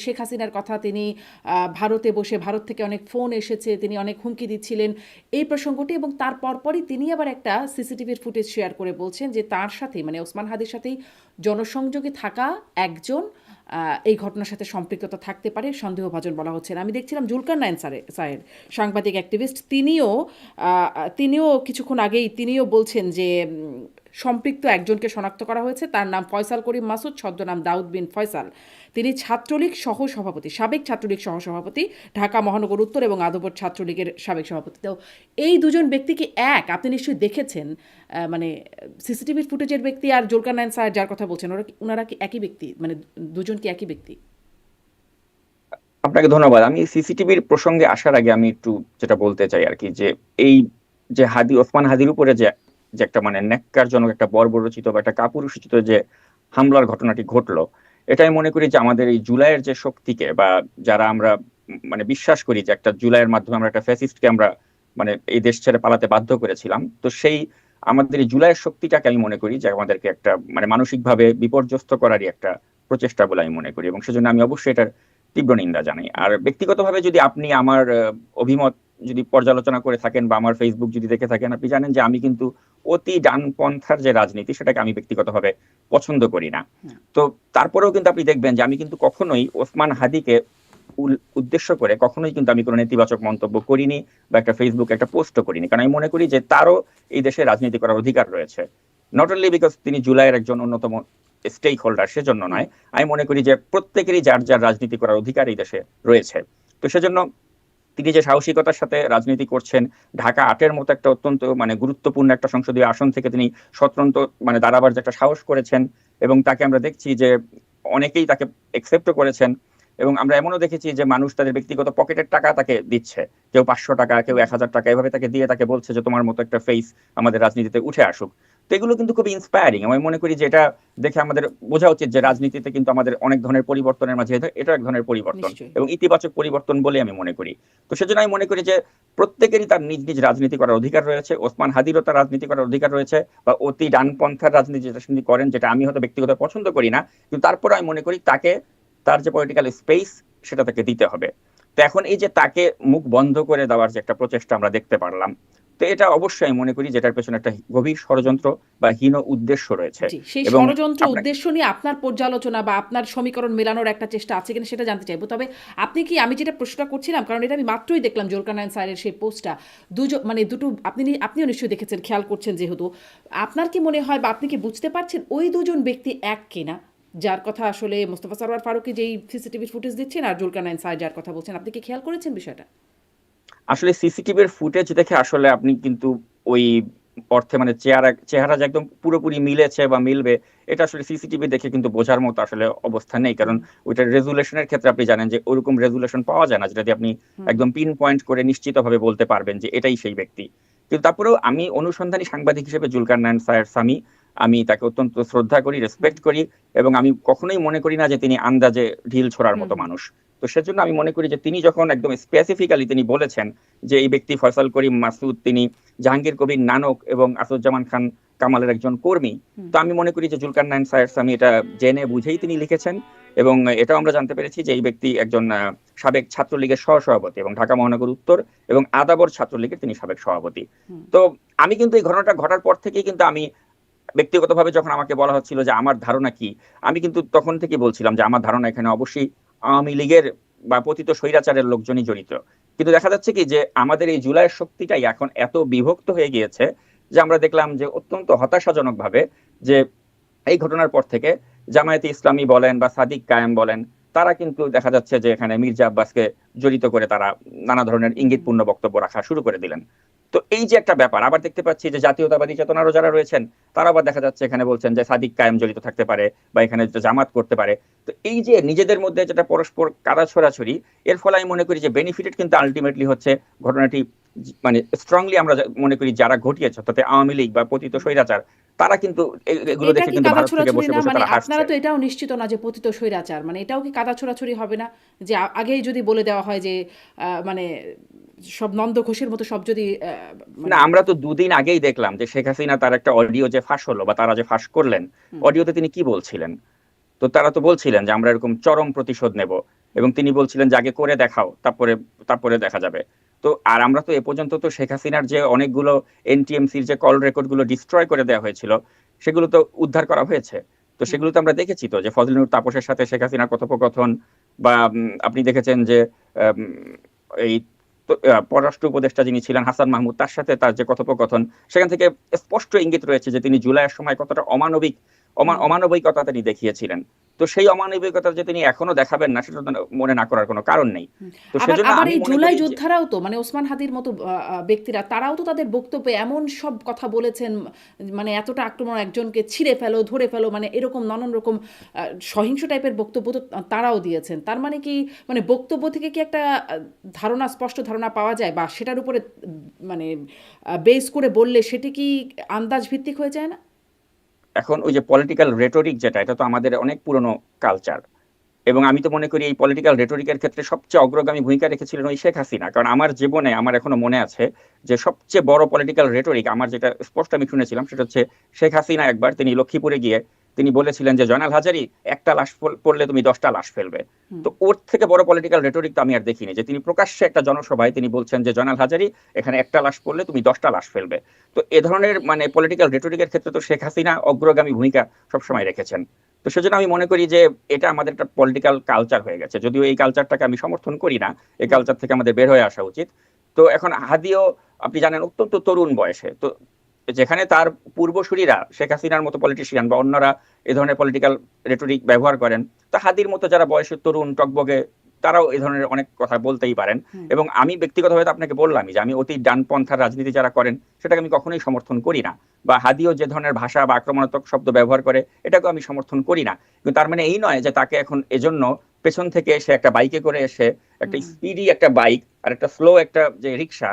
শেখ হাসিনার কথা তিনি ভারতে বসে ভারত থেকে অনেক ফোন এসেছে, তিনি অনেক হুমকি দিচ্ছিলেন এই প্রসঙ্গটি, এবং তার পরপরই তিনি আবার একটা সিসিটিভির ফুটেজ শেয়ার করে বলছেন যে তার সাথে মানে ওসমান হাদির সাথেই জনসংযোগে থাকা একজন এই ঘটনার সাথে সম্পৃক্ততা থাকতে পারে সন্দেহভাজন বলা হচ্ছে। আমি দেখছিলাম জুলকার নাইন স্যারের সাংবাদিক অ্যাক্টিভিস্ট, তিনিও কিছুক্ষণ আগেই তিনিও বলছেন যে সম্পৃক্ত একজনকে শনাক্ত করা হয়েছে, তার নাম ফয়সাল করিম মাসুদ, ছদ্মনাম দাউদ বিন ফয়সাল। তিনি ছাত্রলীগ সহসভাপতি, সাবেক ছাত্রলীগ সহসভাপতি, ঢাকা মহানগর উত্তর এবং আদবর ছাত্রলীগের সাবেক সভাপতি। তো এই দুজন ব্যক্তি কি এক? আপনি নিশ্চয়ই দেখেছেন, মানে সিসিটিভির ফুটেজের ব্যক্তি আর জুলকার নাইন স্যার যার কথা বলছেন, ওনারা কি একই ব্যক্তি? মানে দুজন কি একই ব্যক্তি? আপনাকে ধন্যবাদ। আমি সিসিটিভির প্রসঙ্গে আসার আগে আমি একটু যেটা বলতে চাই আর কি, যে এই যে ওসমান হাদির উপরে যে যে একটা মানে ন্যাক্কারজনক একটা বর্বরচিত বা একটা কাপুরুষোচিত যে হামলার ঘটনাটি ঘটলো, এটাই মনে করি যে আমাদের এই জুলাইয়ের যে শক্তিকে, বা যারা আমরা মানে বিশ্বাস করি যে একটা জুলাইয়ের মাধ্যমে আমরা একটা ফ্যাসিস্টকে আমরা মানে এই দেশ ছেড়ে পালাতে বাধ্য করেছিলাম, তো সেই আমাদের এই জুলাইয়ের শক্তিটাকে আমি মনে করি যে আমাদেরকে একটা মানে মানসিকভাবে বিপর্যস্ত করারই একটা প্রচেষ্টা বলে আমি মনে করি, এবং সেজন্য আমি অবশ্যই এটার তীব্র নিন্দা জানাই। আর ব্যক্তিগতভাবে যদি আপনি আমার অভিমত যদি পর্যালোচনা করে থাকেন বা আমার ফেসবুক যদি দেখে থাকেন, আপনি জানেন যে আমি কিন্তু অতি ডানপন্থার যে রাজনীতি সেটাকে আমি ব্যক্তিগতভাবে পছন্দ করি না। তো তারপরেও কিন্তু আপনি দেখবেন যে আমি কিন্তু কখনোই ওসমান হাদিকে উদ্দেশ্য করে কখনোই কিন্তু আমি কোনো নেতিবাচক মন্তব্য করিনি বা একটা ফেসবুকে একটা পোস্টও করিনি, কারণ আমি মনে করি যে তারও এই দেশে রাজনীতি করার অধিকার রয়েছে। নট অনলি বিকজ তিনি জুলাইয়ের একজন অন্যতম স্টেক হোল্ডার সেজন্য নয়, আমি মনে করি যে প্রত্যেকেরই যার যার রাজনীতি করার অধিকার এই দেশে রয়েছে। তো সেজন্য তিনি যে সাহসিকতার সাথে রাজনীতি করছেন, ঢাকা ৮-এর মতো একটা অত্যন্ত মানে গুরুত্বপূর্ণ একটা সংসদীয় আসন থেকে তিনি স্বতন্ত্র মানে দাঁড়াবার যে একটা সাহস করেছেন, এবং তাকে আমরা দেখছি যে অনেকেই তাকে একসেপ্ট করেছেন, এবং আমরা এমনও দেখেছি যে মানুষ তাদের ব্যক্তিগত পকেটের টাকা তাকে দিচ্ছে, কেউ ৫০০ টাকা, কেউ ১০০০ টাকা, এভাবে তাকে দিয়ে তাকে বলছে যে তোমার মতো একটা ফেস আমাদের রাজনীতিতে উঠে আসুক। তো এগুলো কিন্তু খুব ইন্সপায়ারিং। আমি মনে করি যে এটা দেখে আমাদের বোঝা উচিত যে রাজনীতিতে কিন্তু আমাদের অনেক ধরনের পরিবর্তনের মাঝে এটা এক ধরনের পরিবর্তন, নিশ্চয়ই। এবং ইতিবাচক পরিবর্তন বলে আমি মনে করি। তো সেজন্য আমি মনে করি যে প্রত্যেকেরই তার নিজ নিজ রাজনীতি করার অধিকার রয়েছে, ওসমান হাদিরও তার রাজনীতি করার অধিকার রয়েছে, বা অতি ডানপন্থার রাজনীতি যেটা তিনি করেন, যেটা আমি হয়তো ব্যক্তিগত পছন্দ করি না, কিন্তু তারপরে আমি মনে করি তাকে তার যে পলিটিক্যাল স্পেস সেটা তাকে দিতে হবে। তো এখন এই যে তাকে মুখ বন্ধ করে দেওয়ার যে একটা প্রচেষ্টা আমরা দেখতে পারলাম, তো এটা অবশ্যই আমি মনে করি যেটার পেছনে একটা গভীর ষড়যন্ত্র বা হীন উদ্দেশ্য রয়েছে। জি, সেই এবং ষড়যন্ত্র আপনাকে উদ্দেশ্য নিয়ে আপনার পর্যালোচনা বা আপনার সমীকরণ মেলানোর একটা চেষ্টা আছে কিনা সেটা জানতে চাইবো। তবে আপনি কি, আমি যেটা প্রশ্নটা করছিলাম, কারণ এটা আমি মাত্রই দেখলাম জুলকার নাইন স্যারের সেই পোস্টটা, মানে দুটো আপনিও নিশ্চয়ই দেখেছেন, খেয়াল করছেন যেহেতু, আপনার কি মনে হয় বা আপনি কি বুঝতে পারছেন ওই দুজন ব্যক্তি এক কিনা? যার কথা আসলে মোস্তফা সরোয়ার ফারুকী যেই সিসিটিভির ফুটেজ দিচ্ছেন আর জুলকার নাইন স্যার যার কথা বলছেন, আপনি কি খেয়াল করেছেন বিষয়টা? আসলে সিসিটিভির ফুটেজ দেখে আসলে আপনি কিন্তু ওই অর্থে মানে চেহারা যে একদম পুরোপুরি মিলেছে বা মিলবে, এটা আসলে সিসিটিভি দেখে কিন্তু বোঝার মতো আসলে অবস্থা নেই, কারণ ওইটার রেজুলেশনের ক্ষেত্রে আপনি জানেন যে ওরকম রেজুলেশন পাওয়া যায় না যেটা দিয়ে আপনি একদম পিন পয়েন্ট করে নিশ্চিতভাবে বলতে পারবেন যে এটাই সেই ব্যক্তি। কিন্তু তারপরেও আমি অনুসন্ধানী সাংবাদিক হিসেবে জুলকার নায়ান স্যার সামি, আমি তাকে অত্যন্ত শ্রদ্ধা করি, রেসপেক্ট করি, এবং আমি কখনোই মনে করি না যে তিনি আন্দাজে ঢিল ছোড়ার হুম মতো হুম মানুষ। তো সেজন্য আমি মনে করি যে তিনি যখন একদম স্পেসিফিক্যালি তিনি বলেছেন যে এই ব্যক্তি ফয়সাল করিম মাসুদ তিনি জাহাঙ্গীর কবির নানক এবং আসাদুজ্জামান খান কামালের একজন কর্মী, হুম তো আমি মনে করি যে জুলকার নাইন সায়ের সামি এটা জেনে বুঝেই তিনি লিখেছেন। এবং এটাও আমরা জানতে পেরেছি যে এই ব্যক্তি একজন সাবেক ছাত্রলীগের সহসভাপতি এবং ঢাকা মহানগর উত্তর এবং আদাবর ছাত্রলীগের তিনি সাবেক সভাপতি। হুম তো আমি কিন্তু এই ঘটনাটা ঘটার পর থেকেই কিন্তু আমি ব্যক্তিগতভাবে যখন আমাকে বলা হচ্ছিল যে আমার ধারণা কি, আমি কিন্তু তখন থেকে বলছিলাম যে আমার ধারণা এখানে অবশ্যই আওয়ামী লীগের বা পতিত স্বৈরাচারের লোকজনই জড়িত। কিন্তু দেখা যাচ্ছে কি যে আমাদের এই জুলাইয়ের শক্তিটাই এখন এত বিভক্ত হয়ে গিয়েছে যে আমরা দেখলাম যে অত্যন্ত হতাশাজনক ভাবে যে এই ঘটনার পর থেকে জামায়াতে ইসলামী বলেন বা সাদিক কায়েম বলেন, তারা কিন্তু দেখা যাচ্ছে যে এখানে মির্জা আব্বাসকে জড়িত করে তারা নানা ধরনের হুম ইঙ্গিতপূর্ণ বক্তব্য রাখা শুরু করে দিলেন। তো এই যে একটা ব্যাপার, আবার দেখতে পাচ্ছি যে জাতীয়তাবাদী চেতনারও যারা রয়েছেন তারা আবার দেখা যাচ্ছে এখানে বলছেন যে সাদিক কায়েম জড়িত থাকতে পারে বা এখানে জামাত করতে পারে। তো এই যে নিজেদের মধ্যে যেটা পরস্পর কাদা ছড়াছড়ি, এর ফলে আমি মনে করি যে বেনিফিটেড কিন্তু আলটিমেটলি হচ্ছে ঘটনাটি মানে স্ট্রংলি আমরা মনে করি যারা ঘটিয়েছে, তাতে আওয়ামী লীগ বা পতিত হুম। স্বৈরাচার, তারা কিন্তু তো এগুলো এটা দেখে কি কিন্তু কাদা ভারত থেকে ছোড়াছুড়ি বসে না? বসে মানে তারা আপনারা হাসছে। তো এটাও নিশ্চিত না যে পতিত স্বৈরাচার, মানে এটাও কি কাদা ছোড়াছুড়ি হবে না? যে আগেই যদি বলে দেওয়া হয় যে মানে সব নন্দ ঘোষের মতো সব যদি না, মানে আমরা তো দুদিন আগেই দেখলাম যে শেখ হাসিনা তার একটা অডিও যে ফাঁস হলো বা তারা যে ফাঁস করলেন, হুম অডিওতে তিনি কি বলছিলেন? তো তারা তো বলছিলেন যে আমরা এরকম চরম প্রতিশোধ নেব। এবং তিনি বলছিলেন যে আগে করে দেখাও, তারপরে তারপরে দেখা যাবে। তো আর আমরা তো এ পর্যন্ত তো শেখ হাসিনার যে অনেকগুলো এনটিএমসির যে কল রেকর্ড গুলো ডিস্ট্রয় করে দেওয়া হয়েছিল, সেগুলো তো উদ্ধার করা হয়েছে। তো হুম, সেগুলো তো আমরা দেখেছি তো, যে ফজলুর তাপসের সাথে শেখ হাসিনার কথোপকথন, বা আপনি দেখেছেন যে আম, এই পররাষ্ট্র উপদেষ্টা যিনি ছিলেন হাসান মাহমুদ, তার সাথে তার যে কথোপকথন, সেখান থেকে স্পষ্ট ইঙ্গিত রয়েছে যে তিনি জুলাইয়ের সময় কতটা হুম। অমানবিকতা তিনি দেখিয়েছিলেন। তো সেই অমানবিকতা যে তিনি এখনো দেখাবেন না, সেটা তো মনে না করার কোনো কারণ নেই। হুম। তো আবার সেজন্য আবার আমি এই মনে জুলাই করি যে যোদ্ধারাও তো মানে ওসমান হাদির মতো ব্যক্তিরা তারাও তো তাদের বক্তব্যে এমন সব কথা বলেছেন, মানে এতটা আক্রমণ, একজনকে ছিঁড়ে ফেলো ধরে ফেলো, মানে এরকম নানান রকম সহিংস টাইপের বক্তব্য তো তারাও দিয়েছেন। তার মানে কি, মানে বক্তব্য থেকে কি একটা ধারণা, স্পষ্ট ধারণা পাওয়া যায়, বা সেটার উপরে মানে বেস করে বললে সেটি কি আন্দাজ ভিত্তিক হয়ে যায় না? এখন ওই যে পলিটিক্যাল রেটরিক যেটা, এটা তো আমাদের অনেক পুরনো কালচার। এবং আমি তো মনে করি এই পলিটিক্যাল রেটরিকের ক্ষেত্রে সবচেয়ে অগ্রগামী ভূমিকা রেখেছিলেন ওই শেখ হাসিনা। কারণ আমার জীবনে আমার এখনো মনে আছে যে সবচেয়ে বড় পলিটিক্যাল রেটরিক আমার যেটা স্পষ্ট আমি শুনেছিলাম, সেটা হচ্ছে শেখ হাসিনা একবার তিনি লক্ষ্মীপুরে গিয়ে তিনি বলেছিলেন যে জয়নাল হাজারী, একটা লাশ পড়লে তুমি 10টা লাশ ফেলবে। হুম, তো ওর থেকে বড় পলিটিক্যাল রেটরিক তো আমি আর দেখিনি, যে তিনি প্রকাশ্যে একটা জনসভায় তিনি বলছেন যে জয়নাল হাজারী, এখানে একটা লাশ পড়লে তুমি 10টা লাশ ফেলবে। তো এ ধরনের মানে পলিটিক্যাল রেটরিকের ক্ষেত্রে তো শেখ হাসিনা অগ্রগামী ভূমিকা হুম, সবসময় রেখেছেন। তো সেজন্য আমি মনে করি যে এটা আমাদের একটা পলিটিক্যাল কালচার হয়ে গেছে, যদিও এই কালচারটাকে আমি সমর্থন করি না। এই হুম, কালচার থেকে আমাদের বের হয়ে আসা উচিত। তো এখন হাদিও আপনি জানেন অত্যন্ত তরুণ বয়সে, তো যেখানে তার পূর্বসূরীরা শেখ হাসিনার মতো পলিটিশিয়ান বা অন্যরা এ ধরনের পলিটিক্যাল রেটরিক ব্যবহার করেন, তো হাদির মতো যারা বয়সে তরুণ টকবগে, তারাও এই ধরনের অনেক কথা বলতেই পারেন। হুম, এবং আমি ব্যক্তিগতভাবে তো আপনাকে বললামই যে আমি অতি ডানপন্থার রাজনীতি যারা করেন, সেটাকে আমি কখনোই সমর্থন করি না। বা হাদিও যে ধরনের ভাষা বা আক্রমণাত্মক শব্দ ব্যবহার করে, এটাকে আমি সমর্থন করি না। কিন্তু তার মানে এই নয় যে তাকে এখন এজন্য পেছন থেকে এসে একটা বাইকে করে এসে, একটা হুম, স্পিডি একটা বাইক আর একটা স্লো একটা যে রিক্সা,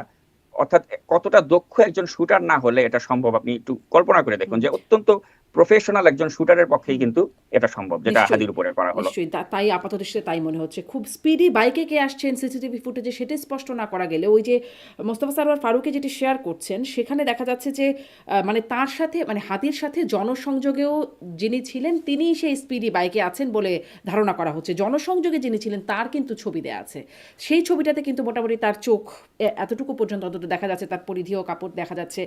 অর্থাৎ কতটা দক্ষ একজন শুটার না হলে এটা সম্ভব, আপনি একটু কল্পনা করে দেখুন হুম, যে অত্যন্ত প্রফেশনাল একজন শুটারের পক্ষেই হুম। কিন্তু এটা সম্ভব, যেটা নিশ্চয়ই, হাদির উপরে করা হলো। নিশ্চয়ই। তাই আপাতদৃষ্টিতে তাই মনে হচ্ছে। খুব স্পিডি বাইকে কে আসছেন সিসিটিভি ফুটেজে সেটা স্পষ্ট না করা গেলেও ওই যে মোস্তফা সরোয়ার ফারুকী যেটি শেয়ার করছেন, সেখানে দেখা যাচ্ছে যে মানে তার সাথে, মানে হাদির সাথে জনসংযোগেও যিনি ছিলেন তিনিই সেই স্পিডি বাইকে আছেন বলে ধারণা করা হচ্ছে। জনসংযোগে যিনি ছিলেন তার কিন্তু ছবি দেয়া আছে। সেই ছবিটাতে কিন্তু মোটামুটি তার চোখ এতটুকু পর্যন্ত অন্তত দেখা যাচ্ছে, তার পরিধেয় কাপড় দেখা যাচ্ছে।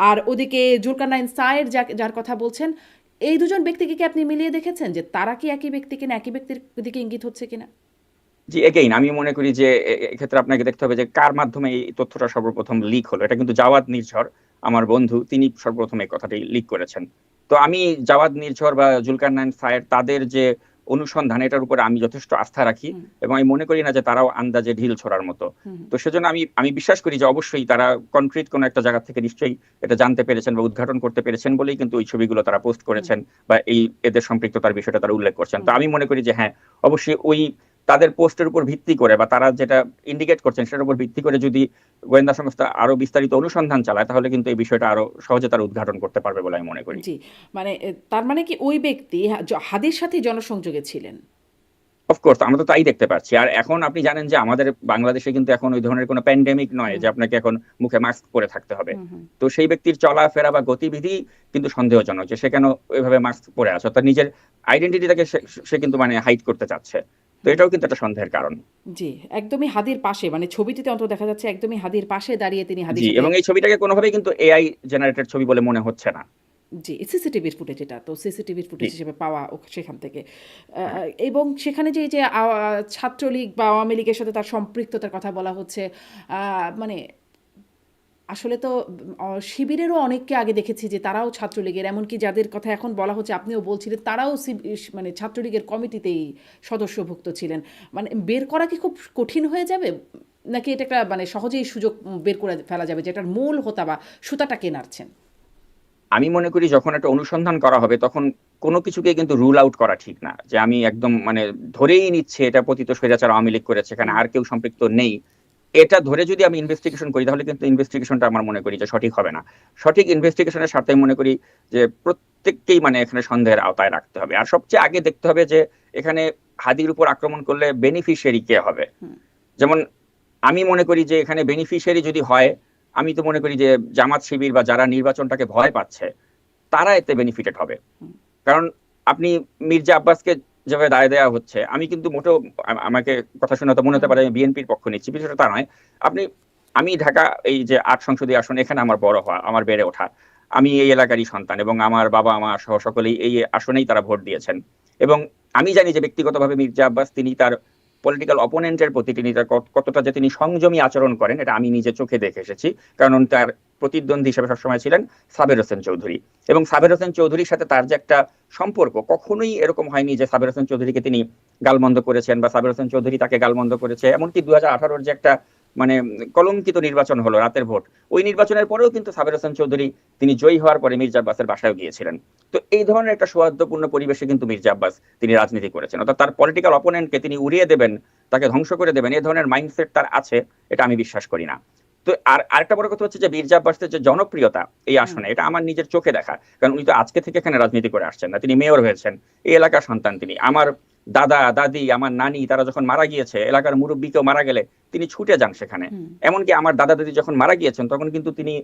আর ওদিকে জুলকারনাইন সায়ের যার কথা বলছেন, এই দুজন ব্যক্তিকে কি আপনি মিলিয়ে দেখেছেন যে তারা কি একই ব্যক্তি কিনা, একই ব্যক্তির দিকে ইঙ্গিত হচ্ছে কিনা? জি, এগেইন আমি মনে করি যে এক্ষেত্রে আপনাকে দেখতে হবে যে কার মাধ্যমে এই তথ্যটা সর্বপ্রথম লিক হলো। এটা কিন্তু জাওয়াদ নির্ঝর, আমার বন্ধু, তিনি সর্বপ্রথম এই কথাটি লিক করেছেন। তো আমি জাওয়াদ নির্ঝর বা জুলকারনাইন সায়ের তাদের যে অনুসন্ধান, এটার উপরে আমি যথেষ্ট আস্থা রাখি। হুম, এবং আমি মনে করি না যে তারাও আন্দাজে ঢিল ছোড়ার মতো। হুম, তো সেজন্য আমি আমি বিশ্বাস করি যে অবশ্যই তারা কনক্রিট কোনো একটা জায়গা থেকে নিশ্চয়ই এটা জানতে পেরেছেন বা উদ্ঘাটন করতে পেরেছেন বলেই কিন্তু ওই ছবিগুলো তারা পোস্ট হুম, করেছেন, বা এই এদের সম্পৃক্ততার বিষয়টা তারা উল্লেখ করছেন। তো হুম, আমি মনে করি যে হ্যাঁ, অবশ্যই ওই তাদের পোস্টের উপর ভিত্তি করে বা তারা যেটা ইন্ডিকেট করছেন সেটার উপর ভিত্তি করে যদি গোয়েন্দা সংস্থা আরো বিস্তারিত অনুসন্ধান চালায়, তাহলে কিন্তু এই বিষয়টা আরো সহজে তারা উদ্ঘাটন করতে পারবে বলে আমি মনে করি। জি। মানে তার মানে কি ওই ব্যক্তি হাদির সাথেই জনসংযোগে ছিলেন? অফকোর্স আমরা তো তাই দেখতে পাচ্ছি। আর এখন আপনি জানেন যে আমাদের বাংলাদেশে কিন্তু এখন ওই ধরনের কোনো প্যান্ডেমিক নয় হুম, যে আপনাকে এখন মুখে মাস্ক পরে থাকতে হবে। হুম, হুম, তো সেই ব্যক্তির চলাফেরা বা গতিবিধি কিন্তু সন্দেহজনক, যে সে কেন ওইভাবে মাস্ক পরে আছে, অর্থাৎ নিজের আইডেন্টিটিটাকে সে সে কিন্তু মানে হাইড করতে চাচ্ছে। তো হুম। এটাও কিন্তু একটা সন্দেহের কারণ। জি, একদমই হাদির পাশে, মানে ছবিটিতে অন্তত দেখা যাচ্ছে একদমই হাদির পাশে দাঁড়িয়ে তিনি হাদির জি, সাথে। এবং এই ছবিটাকে কোনোভাবেই কিন্তু এআই জেনারেটেড ছবি বলে মনে হচ্ছে না। জি, সিসিটিভির ফুটেজ এটা। তো সিসিটিভির জি, ফুটেজ হিসেবে পাওয়া সেখান থেকে। হ্যাঁ। এবং সেখানে যে এই যে ছাত্রলীগ বা আওয়ামী লীগের সাথে তার সম্পৃক্ততার কথা বলা হচ্ছে, মানে আসলে তো শিবিরেরও অনেককে আগে দেখেছি যে তারাও ছাত্রলীগের, এমনকি যাদের কথা এখন বলা হচ্ছে আপনিও বলছিলেন তারাও মানে ছাত্রলীগের কমিটিতেই সদস্যভুক্ত ছিলেন। মানে বের করা কি খুব কঠিন হয়ে যাবে? নাকি এটা একটা মানে সহজেই সুযোগ বের করে ফেলা যাবে যেটার মূল হোতা বা সুতাটা কে নাড়ছেন? আমি মনে করি যখন একটা অনুসন্ধান করা হবে, তখন কোনো কিছুকে কিন্তু রুল আউট করা ঠিক না। যে আমি একদম মানে ধরেই নিচ্ছি এটা পতিত স্বৈরাচার আওয়ামী লীগ করেছে, এখানে হুম, আর কেউ সম্পৃক্ত নেই। এটা ধরে যদি আমি ইনভেস্টিগেশন করি, তাহলে কিন্তু ইনভেস্টিগেশনটা আমার মনে করি যে সঠিক হবে না। সঠিক ইনভেস্টিগেশনের স্বার্থে আমি মনে করি যে প্রত্যেককেই মানে এখানে সন্দেহের আওতায় রাখতে হবে। আর সবচেয়ে আগে দেখতে হবে যে এখানে হাদির উপর আক্রমণ করলে বেনিফিশিয়ারি কে হবে। হুম, যেমন আমি মনে করি যে এখানে বেনিফিশিয়ারি যদি হয়, আমি তো মনে করি যে জামাত শিবির বা যারা নির্বাচনটাকে ভয় পাচ্ছে, তারা এতে বেনিফিটেড হবে। হুম, কারণ আপনি মির্জা আব্বাসকে যেভাবে দায় দেওয়া হচ্ছে, আমি কিন্তু মোটেও আমাকে কথা শুনে তো মনে হতে হুম পারে আমি বিএনপির পক্ষ নিচ্ছি, বিষয়টা তা নয়। আপনি আমি ঢাকা এই যে ৮ সংসদীয় আসন, এখানে আমার বড় হওয়া, আমার বেড়ে ওঠা, আমি এই এলাকারই সন্তান এবং আমার বাবা মা সহ সকলেই এই আসনেই তারা ভোট দিয়েছেন। এবং আমি জানি যে ব্যক্তিগতভাবে মির্জা আব্বাস তিনি তার পলিটিক্যাল অপোনেন্টের প্রতি তিনি তার কতটা যে তিনি সংযমী আচরণ করেন, এটা আমি নিজে চোখে দেখে এসেছি। কারণ তার প্রতিদ্বন্দ্বী হিসেবে সবসময় ছিলেন সাবের হোসেন চৌধুরী, এবং সাবের হোসেন চৌধুরীর সাথে তার যে একটা সম্পর্ক, কখনোই এরকম হয়নি যে সাবের হোসেন চৌধুরীকে তিনি গালমন্দ করেছেন বা সাবের হোসেন চৌধুরী তাকে গালমন্দ করেছে। এমনকি 2018-র যে একটা মানে কলঙ্কিত নির্বাচন হলো, রাতের ভোট, ওই নির্বাচনের পরেও কিন্তু সাবের হোসেন চৌধুরী তিনি জয়ী হওয়ার পরে মির্জা আব্বাসের বাসায় গিয়েছিলেন। তো এই ধরনের একটা সৌহার্দ্যপূর্ণ পরিবেশে কিন্তু মির্জা আব্বাস তিনি রাজনীতি করেছেন, অর্থাৎ তার পলিটিক্যাল অপোনেন্টকে তিনি উড়িয়ে দেবেন, তাকে ধ্বংস করে দেবেন, এই ধরনের মাইন্ডসেট তার আছে, এটা আমি বিশ্বাস করি না। তো আর আরেকটা বড় কথা হচ্ছে যে মির্জা আব্বাসের যে জনপ্রিয়তা এই হুম আসনে, এটা আমার নিজের চোখে দেখা। কারণ উনি তো আজকে থেকে এখানে রাজনীতি করে আসছেন না, তিনি মেয়র হয়েছেন, এই এলাকার সন্তান তিনি। আমার দাদা দাদি আমার নানি তারা যখন মারা গিয়েছে, এলাকার মুরব্বী কেউ মারা গেলে তিনি ছুটে যান সেখানে। হুম এমনকি আমার দাদা দাদি যখন মারা গিয়েছেন তখন কিন্তু তিনি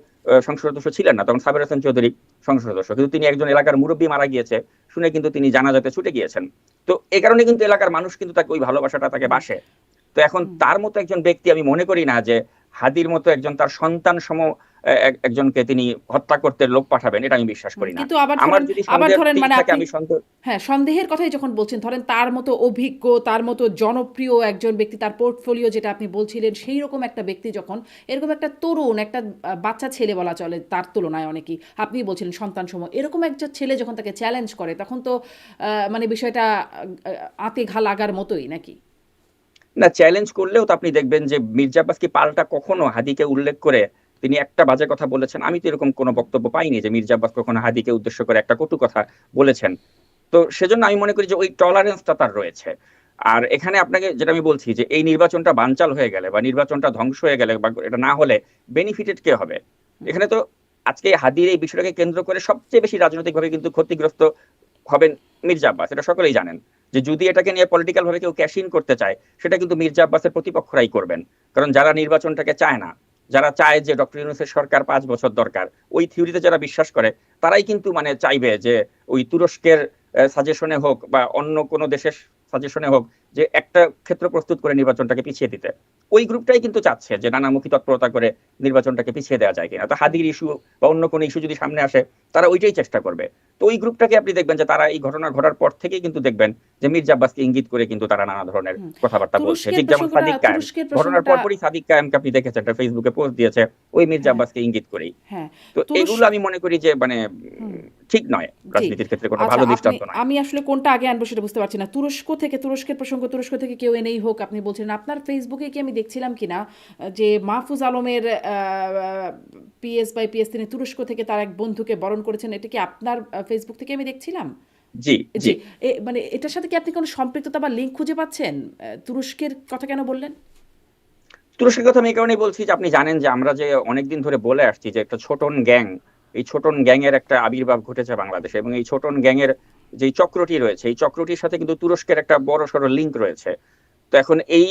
সংসদ সদস্য ছিলেন না, তখন সাবের হোসেন চৌধুরী সংসদ সদস্য, কিন্তু তিনি একজন এলাকার মুরব্বী মারা গিয়েছে শুনে কিন্তু তিনি জানাজাতে ছুটে গিয়েছেন। তো এই কারণে কিন্তু এলাকার মানুষ কিন্তু তাকে ওই ভালোবাসাটা তাকে হুম বাসে। তো এখন হুম তার মতো একজন ব্যক্তি আমি মনে করি না যে হাদির মতো একজন তার সন্তান সম একজনকে তিনি হত্যা করতে লোক পাঠাবেন, এটা আমি বিশ্বাস করি না। কিন্তু আবার আমার ধরেন, যদি সন্দেহ ঠিক মানে থাকে, আপনি, আমি সন্দেহ। হ্যাঁ, সন্দেহের কথাই যখন বলছেন, ধরেন তার মতো অভিজ্ঞ, তার মতো জনপ্রিয় একজন ব্যক্তি, তার পোর্টফোলিও যেটা আপনি বলছিলেন, সেই রকম একটা ব্যক্তি যখন এরকম একটা তরুণ, একটা বাচ্চা ছেলে বলা চলে তার তুলনায় অনেকই, আপনি বলছিলেন সন্তান সম, এরকম একটা ছেলে যখন তাকে চ্যালেঞ্জ করে, তখন তো মানে বিষয়টা আঁতে ঘা লাগার মতোই নাকি? না, চ্যালেঞ্জ করলেও তো আপনি দেখবেন যে মির্জা আব্বাস কি পাল্টা কখনো হাদিকে উল্লেখ করে তিনি একটা বাজে কথা বলেছেন? আমি তো এরকম কোনো বক্তব্য পাইনি যে মির্জা আব্বাস কখনো হাদিকে উদ্দেশ্য করে একটা কটু কথা বলেছেন। তো সেজন্য আমি মনে করি যে ওই টলারেন্সটা তার রয়েছে। আর এখানে আপনাকে যেটা আমি বলছি যে এই নির্বাচনটা বানচাল হয়ে গেলে বা নির্বাচনটা ধ্বংস হয়ে গেলে বা এটা না হলে বেনিফিটেড কে হবে? এখানে তো আজকে হাদির এই বিষয়টাকে কেন্দ্র করে সবচেয়ে বেশি রাজনৈতিকভাবে কিন্তু ক্ষতিগ্রস্ত হবেন মির্জা আব্বাস, এটা সকলেই জানেন। যে যদি এটাকে নিয়ে পলিটিক্যাল ভাবে কেউ ক্যাশ ইন করতে চায়, সেটা কিন্তু মির্জা আব্বাসের প্রতিপক্ষরাই করবেন। কারণ যারা নির্বাচনটাকে চায় না, যারা চায় যে ডক্টর ইউনূসের সরকার 5 বছর দরকার, ওই থিওরিতে যারা বিশ্বাস করে, তারাই কিন্তু মানে চাইবে যে ওই তুরস্কের সাজেশনে হোক বা অন্য কোনো দেশের সাজেশনে হোক, যে একটা ক্ষেত্র প্রস্তুত করে নির্বাচনটাকে পিছিয়ে দিতে। ওই গ্রুপটাই কিন্তু চাচ্ছে যে নানামুখী তৎপরতা করে নির্বাচনটাকে পিছিয়ে দেওয়া যায় কিনা। তো হাদির ইস্যু বা অন্য কোনো ইস্যু যদি সামনে আসে, তারা ওইটাই চেষ্টা করবে। তো ওই গ্রুপটাকে আপনি দেখবেন যে তারা এই ঘটনা ঘটার পর থেকেই কিন্তু দেখবেন যে মির্জা আব্বাসকে ইঙ্গিত করে কিন্তু তারা নানা ধরনের হুম। কথাবার্তা বলছে। তুরস্কের ঠিক যেমন প্রসঙ্গটা সাদিক কায়েম, তুরস্কের ঘটনার প্রসঙ্গটা পরপরই সাদিক কায়েমকে আপনি দেখেছেন, একটা ফেসবুকে পোস্ট দিয়েছে ওই মির্জা হ্যাঁ, আব্বাসকে ইঙ্গিত করেই। হ্যাঁ। তো এগুলো তুরস্ক আমি মনে করি যে মানে হুম, ঠিক নয়, জি। রাজনীতির ক্ষেত্রে কোনো আচ্ছা, ভালো দৃষ্টান্ত নয়। আমি আসলে কোনটা আগে আনবো সেটা বুঝতে পারছি না। তুরস্কের প্রসঙ্গ, তুরস্ক থেকে কেউ এনেই হোক, আপনি বলছিলেন আপনার ফেসবুকে কি আমি দেখছিলাম কিনা যে মাহফুজ আলমের পিএস বাই পিএস তিনি তুরস্ক থেকে তার এক বন্ধুকে বরণ করেছেন। এটা কি আপনার ফেসবুক থেকে আমি দেখছিলাম? জি, জি। জি। মানে এটার সাথে কি আপনি কোনো সম্পৃক্ততা বা লিঙ্ক খুঁজে পাচ্ছেন? তুরস্কের কথা কেন বললেন? তুরস্কের কথা আমি এই কারণেই বলছি যে আপনি জানেন যে আমরা যে অনেকদিন ধরে বলে আসছি যে একটা ছোটন গ্যাং, এই ছোটন গ্যাং এর একটা আবির্ভাব ঘটেছে বাংলাদেশে, এবং এই ছোটন গ্যাং এর যে চক্রটি রয়েছে, এই চক্রটির সাথে কিন্তু তুরস্কের একটা বড় সড়ো লিঙ্ক রয়েছে। তো এখন এই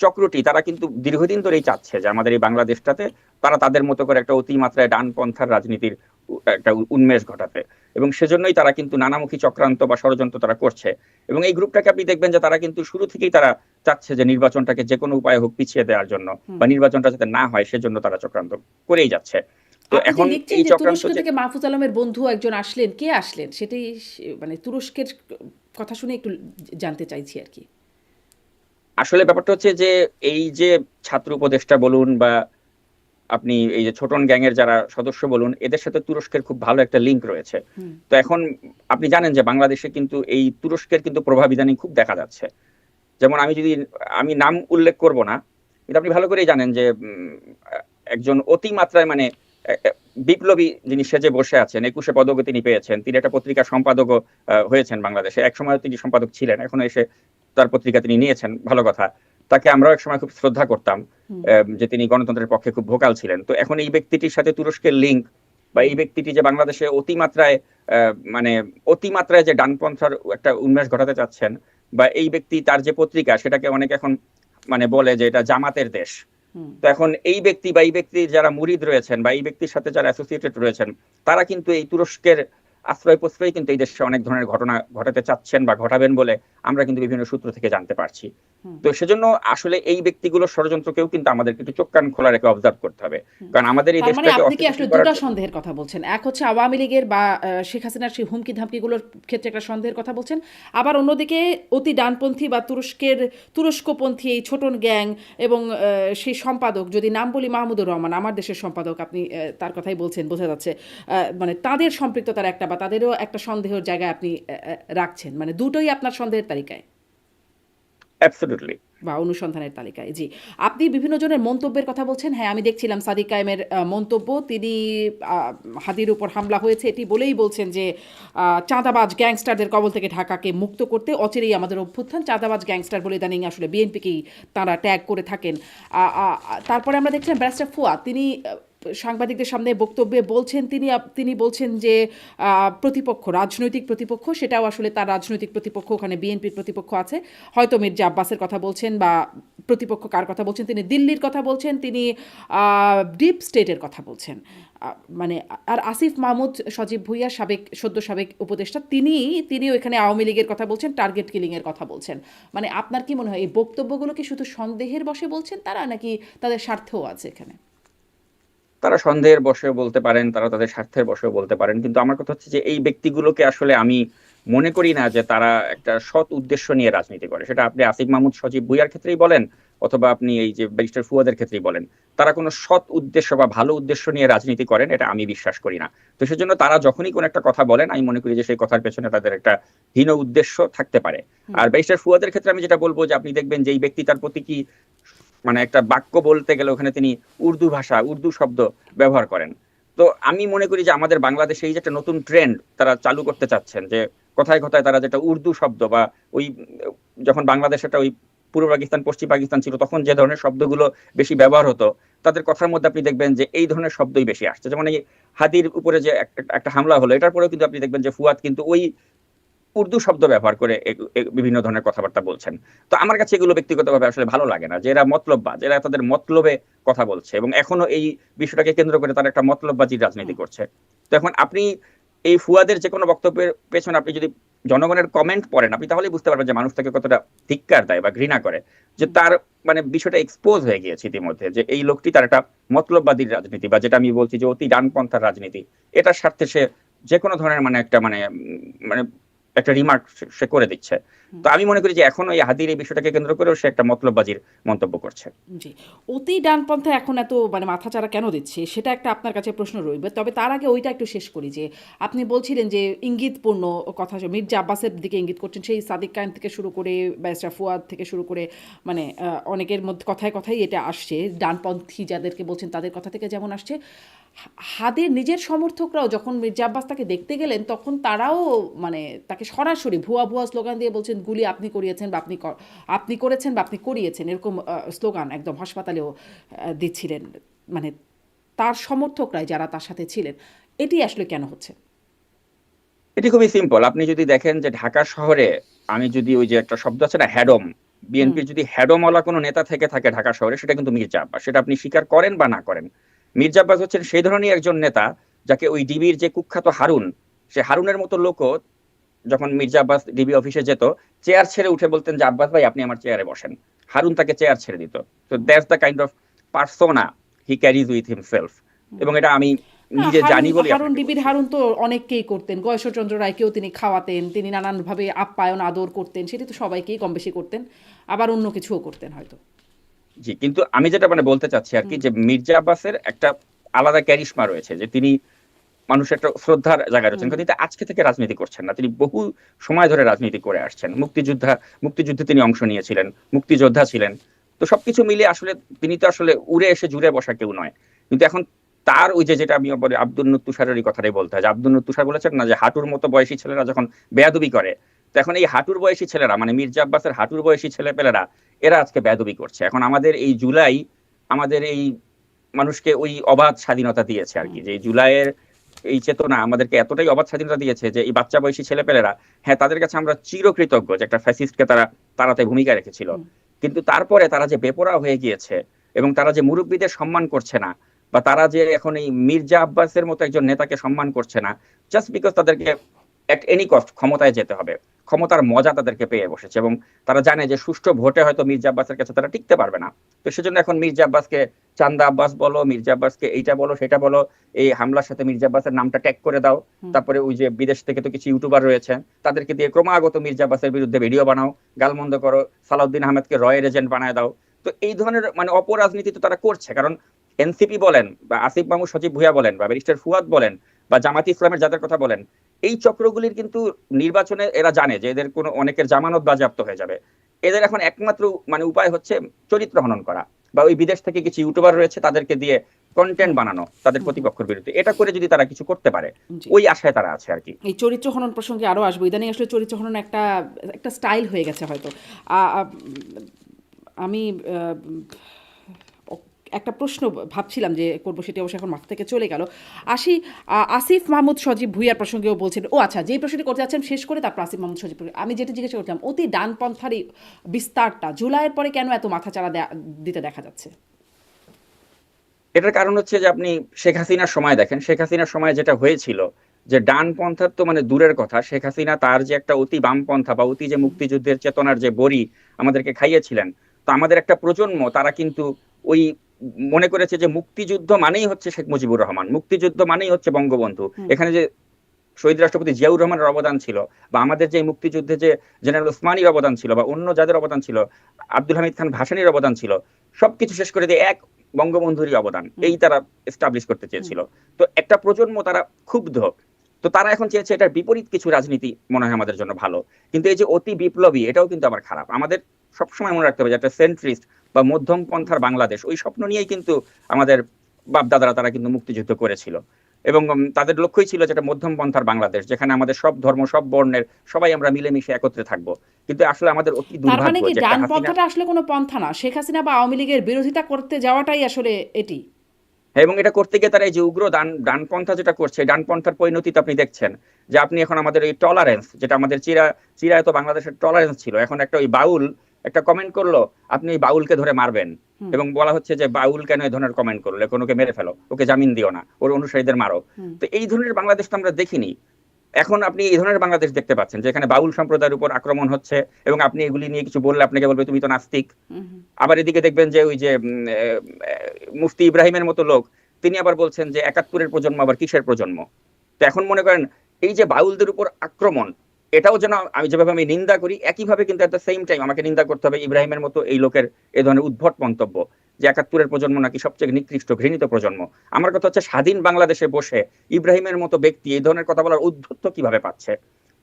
চক্রটি তারা কিন্তু দীর্ঘদিন ধরেই চাচ্ছে যে আমাদের এই বাংলাদেশটাতে তারা তাদের মতো করে একটা অতিমাত্রায় ডানপন্থার রাজনীতির একটা উন্মেষ ঘটাতে, এবং সেজন্যই তারা কিন্তু নানামুখী চক্রান্ত বা ষড়যন্ত্র তারা করছে। এবং এই গ্রুপটাকে আপনি দেখবেন যে তারা কিন্তু শুরু থেকেই তারা চাচ্ছে যে নির্বাচনটাকে যে কোনো উপায়ে হোক পিছিয়ে দেওয়ার জন্য, হুম। বা নির্বাচনটা যাতে না হয় সেজন্য তারা চক্রান্ত করেই যাচ্ছে। তো আপনি যে এখন লিখছেন এই যে চক্রান্ত তুরস্ক যে থেকে মাহফুজ আলমের বন্ধু একজন আসলেন, কে আসলেন? সেটাই মানে তুরস্কের কথা শুনে একটু জানতে চাইছি আরকি। আসলে ব্যাপারটা হচ্ছে যে এই যে ছাত্র উপদেষ্টা বলুন বা আপনি এই যে ছোটন গ্যাং এর যারা সদস্য বলুন, এদের সাথে তুরস্কের খুব ভালো একটা লিঙ্ক রয়েছে। হুম, তো এখন আপনি জানেন যে বাংলাদেশে কিন্তু এই তুরস্কের কিন্তু প্রভাব ইদানিং খুব দেখা যাচ্ছে। যেমন আমি নাম উল্লেখ করব না, কিন্তু আপনি ভালো করেই জানেন যে একজন অতিমাত্রায় মানে বিপ্লবী যিনি সেজে বসে আছেন, 21 পদকও তিনি পেয়েছেন, তিনি একটা পত্রিকার সম্পাদকও হয়েছেন বাংলাদেশে, একসময় তিনি সম্পাদক ছিলেন, এখনো এসে তার পত্রিকা তিনি নিয়েছেন, ভালো কথা। তাকে আমরাও একসময় খুব শ্রদ্ধা করতাম, হুম, যে তিনি গণতন্ত্রের পক্ষে খুব ভোকাল ছিলেন। তো এখন এই ব্যক্তিটির সাথে তুরস্কের লিঙ্ক, বা হুম, এই ব্যক্তিটি যে বাংলাদেশে মানে অতিমাত্রায় যে ডানপন্থার একটা উন্মেষ ঘটাতে চাচ্ছেন, বা এই ব্যক্তি তার যে পত্রিকা সেটাকে অনেক এখন মানে বলে যে এটা জামাতের দেশ। হুম, তো এখন এই ব্যক্তি বা এই ব্যক্তির যারা মুরিদ রয়েছেন বা এই ব্যক্তির সাথে যারা অ্যাসোসিয়েটেড রয়েছেন, তারা কিন্তু এই তুরস্কের আশ্রয় প্রশ্রয় কিন্তু এই দেশে অনেক ধরনের ঘটনা ঘটাতে চাচ্ছেন বা ঘটাবেন বলে আমরা কিন্তু বিভিন্ন সূত্র থেকে জানতে পারছি। তো সেজন্য আসলে এই ব্যক্তিগুলোর ষড়যন্ত্রকেও কিন্তু আমাদেরকে একটু চোখ কান খোলা রেখে অবজার্ভ করতে হবে, কারণ আমাদের এই তার মানে দেশটাকে আপনি কি আসলে অস্থিতিশীল করার দুটা জন্য। সন্দেহের কথা বলছেন, এক হচ্ছে আওয়ামী লীগের বা শেখ হাসিনার সেই হুমকি ধামকিগুলোর ক্ষেত্রে একটা সন্দেহের কথা বলছেন, আবার অন্যদিকে অতি ডানপন্থী বা তুরস্কপন্থী এই ছোটন গ্যাং এবং সেই সম্পাদক, যদি নাম বলি মাহমুদুর রহমান, আমার দেশের সম্পাদক, আপনি তার কথাই বলছেন, বোঝা যাচ্ছে মানে তাদের সম্পৃক্ততার একটা বা তাদেরও একটা সন্দেহের জায়গায় আপনি রাখছেন, মানে দুটোই আপনার সন্দেহের তালিকায় অ্যাবসলিউটলি। বা অনুসন্ধানের তালিকায়। জি, আপনি বিভিন্ন জনের মন্তব্যের কথা বলছেন। হ্যাঁ, আমি দেখছিলাম সাদিক কায়েমের মন্তব্য। তিনি হাদির উপর হামলা হয়েছে এটি বলেই বলছেন যে চাঁদাবাজ গ্যাংস্টারদের কবল থেকে ঢাকাকে মুক্ত করতে অচিরেই আমাদের অভ্যুত্থান। চাঁদাবাজ গ্যাংস্টার বলে ইদানিং আসলে বিএনপিকেই তাঁরা ট্যাগ করে থাকেন। তারপরে আমরা দেখছিলাম ব্যারিস্টার ফুয়াদ, তিনি সাংবাদিকদের সামনে বক্তব্যে বলছেন, তিনি বলছেন যে প্রতিপক্ষ, রাজনৈতিক প্রতিপক্ষ, সেটাও আসলে তার রাজনৈতিক প্রতিপক্ষ, ওখানে বিএনপির প্রতিপক্ষ আছে, হয়তো মির্জা আব্বাসের কথা বলছেন বা প্রতিপক্ষ কার কথা বলছেন, তিনি দিল্লির কথা বলছেন, তিনি ডিপ স্টেটের কথা বলছেন। মানে আর আসিফ মাহমুদ সজীব ভুইয়া সদ্য সাবেক উপদেষ্টা, তিনিও এখানে আওয়ামী লীগের কথা বলছেন, টার্গেট কিলিংয়ের কথা বলছেন। মানে আপনার কি মনে হয় এই বক্তব্যগুলো কি শুধু সন্দেহের বশে বলছেন তারা, নাকি তাদের স্বার্থও আছে এখানে? তারা সন্দেহের বশেও বলতে পারেন, তারা তাদের স্বার্থের বশেও বলতে পারেন, কিন্তু আমার কথা হচ্ছে যে এই ব্যক্তিগুলোকে আসলে আমি মনে করি না যে তারা একটা সৎ উদ্দেশ্য নিয়ে রাজনীতি করে। সেটা আপনি আসিফ মাহমুদ সজীব ভুইয়ার ক্ষেত্রেই বলেন, অথবা আপনি এই যে ব্যারিস্টার ফুয়াদের ক্ষেত্রেই বলেন, তারা কোনো সৎ উদ্দেশ্য বা ভালো উদ্দেশ্য নিয়ে রাজনীতি করেন এটা আমি বিশ্বাস করি না। তো সেজন্য তারা যখনই কোনো একটা কথা বলেন, আমি মনে করি যে সেই কথার পেছনে তাদের একটা হীন উদ্দেশ্য থাকতে পারে। আর ব্যারিস্টার ফুয়াদের ক্ষেত্রে আমি যেটা বলবো, যে আপনি দেখবেন যে এই ব্যক্তি তার প্রতি কি মানে একটা বাক্য বলতে গেলে ওখানে তিনি উর্দু ভাষা, উর্দু শব্দ ব্যবহার করেন। তো আমি মনে করি যে আমাদের বাংলাদেশে এই যে একটা নতুন ট্রেন্ড তারা চালু করতে চাচ্ছেন, যে কথায় কথায় তারা যেটা উর্দু শব্দ বা ওই যখন বাংলাদেশ একটা ওই পূর্ব পাকিস্তান পশ্চিম পাকিস্তান ছিল তখন যে ধরনের শব্দগুলো বেশি ব্যবহার হতো, তাদের কথার মধ্যে আপনি দেখবেন যে এই ধরনের শব্দই বেশি আসছে। যেমন এই হাদির উপরে যে একটা হামলা হলো, এটার পরেও কিন্তু আপনি দেখবেন যে ফুয়াদ কিন্তু ওই উর্দু শব্দ ব্যবহার করে বিভিন্ন ধরনের কথাবার্তা বলছেন। তো আমার কাছে এগুলো ব্যক্তিগতভাবে আসলে ভালো লাগে না, যে এরা মতলববাজ, এরা তাদের মতলবে কথা বলছে এবং এখনো এই বিষয়টাকে কেন্দ্র করে তারা একটা মতলববাজির রাজনীতি করছে। তো এখন আপনি এই ফুয়াদের যে কোনো বক্তব্যের পেছনে আপনি যদি জনগণের কমেন্ট পড়েন, আপনি তাহলেই বুঝতে পারবেন যে মানুষ তাকে কতটা ধিক্কার দেয় বা ঘৃণা করে, যে তার মানে বিষয়টা এক্সপোজ হয়ে গিয়েছে ইতিমধ্যে, যে এই লোকটি তার একটা মতলববাদীর রাজনীতি বা যেটা আমি বলছি যে অতি ডানপন্থার রাজনীতি, এটার স্বার্থে সে যে কোনো ধরনের মানে একটা মানে একটা রিমার্ক সে করে দিচ্ছে। তো আমি মনে করি যে এখন ওই হাদির এই বিষয়টাকে কেন্দ্র করেও সে একটা মতলববাজির মন্তব্য করছে। জি, অতি ডানপন্থা এখন এত মানে মাথাচাড়া কেন দিচ্ছে, সেটা একটা আপনার কাছে প্রশ্ন রইবে। তবে তার আগে ওইটা একটু শেষ করি, যে আপনি বলছিলেন যে ইঙ্গিতপূর্ণ কথা, মির্জা আব্বাসের দিকে ইঙ্গিত করছেন, সেই সাদিক কায়েম থেকে শুরু করে ব্যারিস্টার ফুয়াদ থেকে শুরু করে, মানে অনেকের মধ্যে কথায় কথাই এটা আসছে, ডানপন্থী যাদেরকে বলছেন তাদের কথা থেকে যেমন আসছে। হাদির নিজের সমর্থকরাও যখন মির্জা আব্বাস তাকে দেখতে গেলেন, তখন তারাও মানে তাকে সরাসরি ভুয়া ভুয়া স্লোগান দিয়ে বলছেন গুলি আপনি করিয়েছেন বা আপনি করেছেন বা আপনি করিয়েছেন, এরকম স্লোগান একদম হাসপাতালেও দিচ্ছিলেন, মানে তার সমর্থকরাই যারা তার সাথে ছিলেন। এটি আসলে কেন হচ্ছে? এটি খুবই সিম্পল। আপনি যদি দেখেন যে ঢাকা শহরে, আমি যদি ওই যে একটা শব্দ আছে না হ্যাডম, হুম, বিএনপির যদি হ্যাডমওয়ালা কোনো নেতা থেকে থাকে ঢাকা শহরে, সেটা কিন্তু মির্জা আব্বাস। সেটা আপনি স্বীকার করেন বা না করেন, মির্জা আব্বাস হচ্ছেন সেই ধরনের একজন নেতা যাকে ওই ডিবির যে কুখ্যাত হারুন, সে হারুনের মতো লোকও যখন মির্জা আব্বাস ডিবি অফিসে যেত, চেয়ার ছেড়ে উঠে বলতেন যে আব্বাস ভাই আপনি আমার চেয়ারে বসেন, হারুন তাকে চেয়ার ছেড়ে দিত। তো that's the kind of persona he carries with himself. এবং এটা আমি না, নিজে হারুন জানি বলে হারুন আপনাকে ডিবির বলছি। হারুন তো অনেককেই করতেন, গয়েশ্বরচন্দ্র রায়কেও তিনি খাওয়াতেন, তিনি নানানভাবে আপ্যায়ন আদর করতেন, সেটি তো সবাইকেই কম বেশি করতেন, আবার অন্য কিছুও করতেন হয়তো। জি, কিন্তু আমি যেটা বলতে চাচ্ছি আর কি, যে মির্জা আব্বাসের একটা আলাদা ক্যারিশমা রয়েছে, যে তিনি মানুষের একটা শ্রদ্ধার জায়গায় রয়েছেন, কিন্তু তিনি আজকে থেকে রাজনীতি করছেন না, তিনি বহু সময় ধরে রাজনীতি করে আসছেন। মুক্তিযুদ্ধে তিনি অংশ নিয়েছিলেন, মুক্তিযোদ্ধা ছিলেন। তো সবকিছু মিলে আসলে তিনি তো আসলে উড়ে এসে জুড়ে বসা কেউ নয়। কিন্তু এখন তার ওই যে যেটা আমি বলি আব্দুল নূর তুষারের এই কথাটাই বলতে হয়, যে আব্দুল নূর তুষার বলেছেন না যে হাঁটুর মতো বয়সী ছেলেরা যখন বেয়াদবি করে, তো এখন এই হাঁটুর বয়সী ছেলেরা মানে মির্জা আব্বাসের হাঁটুর বয়সী ছেলেপেলেরা এরা আজকে বেয়াদবি করছে। এখন আমাদের এই জুলাই আমাদের এই মানুষকে ওই অবাধ স্বাধীনতা দিয়েছে আর কি, যে এই জুলাইয়ের এই চেতনা আমাদেরকে এতটাই অবাধ স্বাধীনতা দিয়েছে যে এই বাচ্চা বয়সী ছেলেপেলেরা, হ্যাঁ তাদের কাছে আমরা চিরকৃতজ্ঞ যে একটা ফ্যাসিস্টকে তারা তাড়াতে ভূমিকা রেখেছিল, কিন্তু তারপরে তারা যে বেপরোয়া হয়ে গিয়েছে এবং তারা যে মুরব্বীদের সম্মান করছে না, বা তারা যে এখন এই মির্জা আব্বাসের মতো একজন নেতাকে সম্মান করছে না, জাস্ট বিকজ তাদেরকে এট এনি কস্ট ক্ষমতায় যেতে হবে, ক্ষমতার মজা তাদেরকে পেয়ে বসেছে, এবং তারা জানে যে সুষ্ঠু ভোটে হয়তো মির্জা আব্বাসের কাছে তারা টিকতে পারবে না। তো সেজন্য এখন মির্জা আব্বাসকে চান্দা আব্বাস বলো, মির্জা আব্বাসকে এইটা বলো সেটা বলো, এই হামলার সাথে মির্জা আব্বাসের নামটা ট্যাগ করে দাও। তারপরে ওই যে বিদেশ থেকে তো কিছু ইউটিউবার রয়েছে, তাদেরকে দিয়ে ক্রমাগত মির্জা আব্বাসের বিরুদ্ধে ভিডিও বানাও, গালমন্দ করো, সালাউদ্দিন আহমেদকে রয়ের এজেন্ট বানায় দাও। তো এই ধরনের মানে অপরাজনীতি তো তারা করছে, কারণ এনসিপি বলেন বা আসিফ মাহমুদ সজীব ভুঁইয়া বলেন বা ব্যারিস্টার ফুয়াদ বলেন বা জামাত ইসলামের যাদের কথা বলেন, এই চক্রগুলির কিন্তু নির্বাচনে এরা জানে যে এদের কোনো অনেকের জামানত বাজেয়াপ্ত হয়ে যাবে। এদের এখন একমাত্র মানে উপায় হচ্ছে চরিত্র হনন করা, বা ওই বিদেশ থেকে কিছু ইউটিউবার রয়েছে তাদেরকে দিয়ে কন্টেন্ট বানানো তাদের প্রতিপক্ষের বিরুদ্ধে। এটা করে যদি তারা কিছু করতে পারে, ওই আশায় তারা আছে আর কি। এই চরিত্র হনন প্রসঙ্গে আরো আসবো। ইদানিং আসলে চরিত্র হনন একটা একটা স্টাইল হয়ে গেছে হয়তো। আমি একটা প্রশ্ন ভাবছিলাম যে করবো, সেটি অবশ্যই এখন মাথা থেকে চলে গেল। আসিফ মাহমুদ সজীব ভুঁইয়ার প্রসঙ্গেও বলছেন। ও আচ্ছা, যেই প্রশ্নটি করতে যাচ্ছেন শেষ করে তারপর আসিফ মাহমুদ সজীব আমি যেটা জিজ্ঞাসা করছিলাম, অতি ডানপন্থারই বিস্তারটা জুলাইয়ের পরে কেন এত মাথাচাড়া দিতে দেখা যাচ্ছে? এটার কারণ হচ্ছে যে আপনি শেখ হাসিনার সময় দেখেন, শেখ হাসিনার সময় যেটা হয়েছিল যে ডানপন্থার তো মানে দূরের কথা, শেখ হাসিনা তার যে একটা অতি বামপন্থা বা অতি যে মুক্তিযুদ্ধের চেতনার যে বড়ি আমাদেরকে খাইয়েছিলেন, তো আমাদের একটা প্রজন্ম তারা কিন্তু ওই মনে করেছে যে মুক্তিযুদ্ধ মানেই হচ্ছে শেখ মুজিবুর রহমান, মুক্তিযুদ্ধ মানেই হচ্ছে বঙ্গবন্ধু। এখানে যে শহীদ রাষ্ট্রপতি জিয়াউর রহমানের অবদান ছিল, বা আমাদের যে মুক্তিযুদ্ধে যে জেনারেল ওসমানীর অবদান ছিল, বা অন্য যাদের অবদান ছিল, আব্দুল হামিদ খান ভাসানীর অবদান ছিল, সবকিছু শেষ করে দিয়ে এক বঙ্গবন্ধুরই অবদান এই তারা এস্টাবলিশ করতে চেয়েছিল। তো একটা প্রজন্ম তারা ক্ষুব্ধ, তো তারা এখন চেয়েছে এটার বিপরীত কিছু রাজনীতি মনে হয় আমাদের জন্য ভালো। কিন্তু এই যে অতি বিপ্লবী, এটাও কিন্তু আবার খারাপ। আমাদের সবসময় মনে রাখতে হবে যে একটা সেন্ট্রিস্ট বা মধ্যম পন্থার বাংলাদেশ, ওই স্বপ্ন নিয়েই কিন্তু আমাদের বাপ দাদারা তারা কিন্তু মুক্তিযুদ্ধ করেছিল, এবং তাদের লক্ষ্যই ছিল যেটা মধ্যম পন্থার বাংলাদেশ, যেখানে আমাদের সব ধর্ম সব বর্ণের সবাই আমরা মিলেমিশে একত্রে থাকবো। কিন্তু আসলে আমাদের অতি তার মানে দুর্ভাগ্য কি যে ডান হাসিনা, পন্থাটা আসলে কোনো পন্থা না, শেখ হাসিনা বা আওয়ামী লীগের বিরোধিতা করতে যাওয়াটাই আসলে এটি? হ্যাঁ, এবং এটা করতে গিয়ে তারা এই যে উগ্র ডানপন্থা যেটা করছে, ডানপন্থার পরিণতি তো আপনি দেখছেন যে আপনি এখন আমাদের এই টলারেন্স, যেটা আমাদের চিরায়ত বাংলাদেশের টলারেন্স ছিল, এখন একটা ওই বাউল একটা কমেন্ট করলো, আপনি ওই বাউলকে ধরে মারবেন, এবং বলা হচ্ছে যে বাউল কেন এই ধরনের কমেন্ট করলো, কোনোকে মেরে ফেলো, ওকে জামিন দিও না, ওর অনুসারীদের মারো। তো এই ধরনের বাংলাদেশ তো আমরা দেখিনি। এখন আপনি এই ধরনের বাংলাদেশ দেখতে পাচ্ছেন যেখানে বাউল সম্প্রদায়ের উপর আক্রমণ হচ্ছে, এবং আপনি এগুলি নিয়ে কিছু বললে আপনাকে বলবে তুমি তো নাস্তিক। আবার এদিকে দেখবেন যে ওই যে মুফতি ইব্রাহিমের মতো লোক, তিনি আবার বলছেন যে ৭১-এর প্রজন্ম আবার কিসের প্রজন্ম। তো এখন মনে করেন এই যে বাউলদের উপর আক্রমণ, এটাও যেন আমি যেভাবে আমি নিন্দা করি, একইভাবে কিন্তু এট দ্য সেম টাইম আমাকে নিন্দা করতে হবে ইব্রাহিমের মতো এই লোকের এই ধরনের উদ্ভট মন্তব্য যে ৭১-এর প্রজন্ম নাকি সবচেয়ে নিকৃষ্ট ঘৃণিত প্রজন্ম। আমার কথা হচ্ছে স্বাধীন বাংলাদেশে বসে ইব্রাহিমের মতো ব্যক্তি এই ধরনের কথা বলার উদ্ধত্ত কিভাবে পাচ্ছে?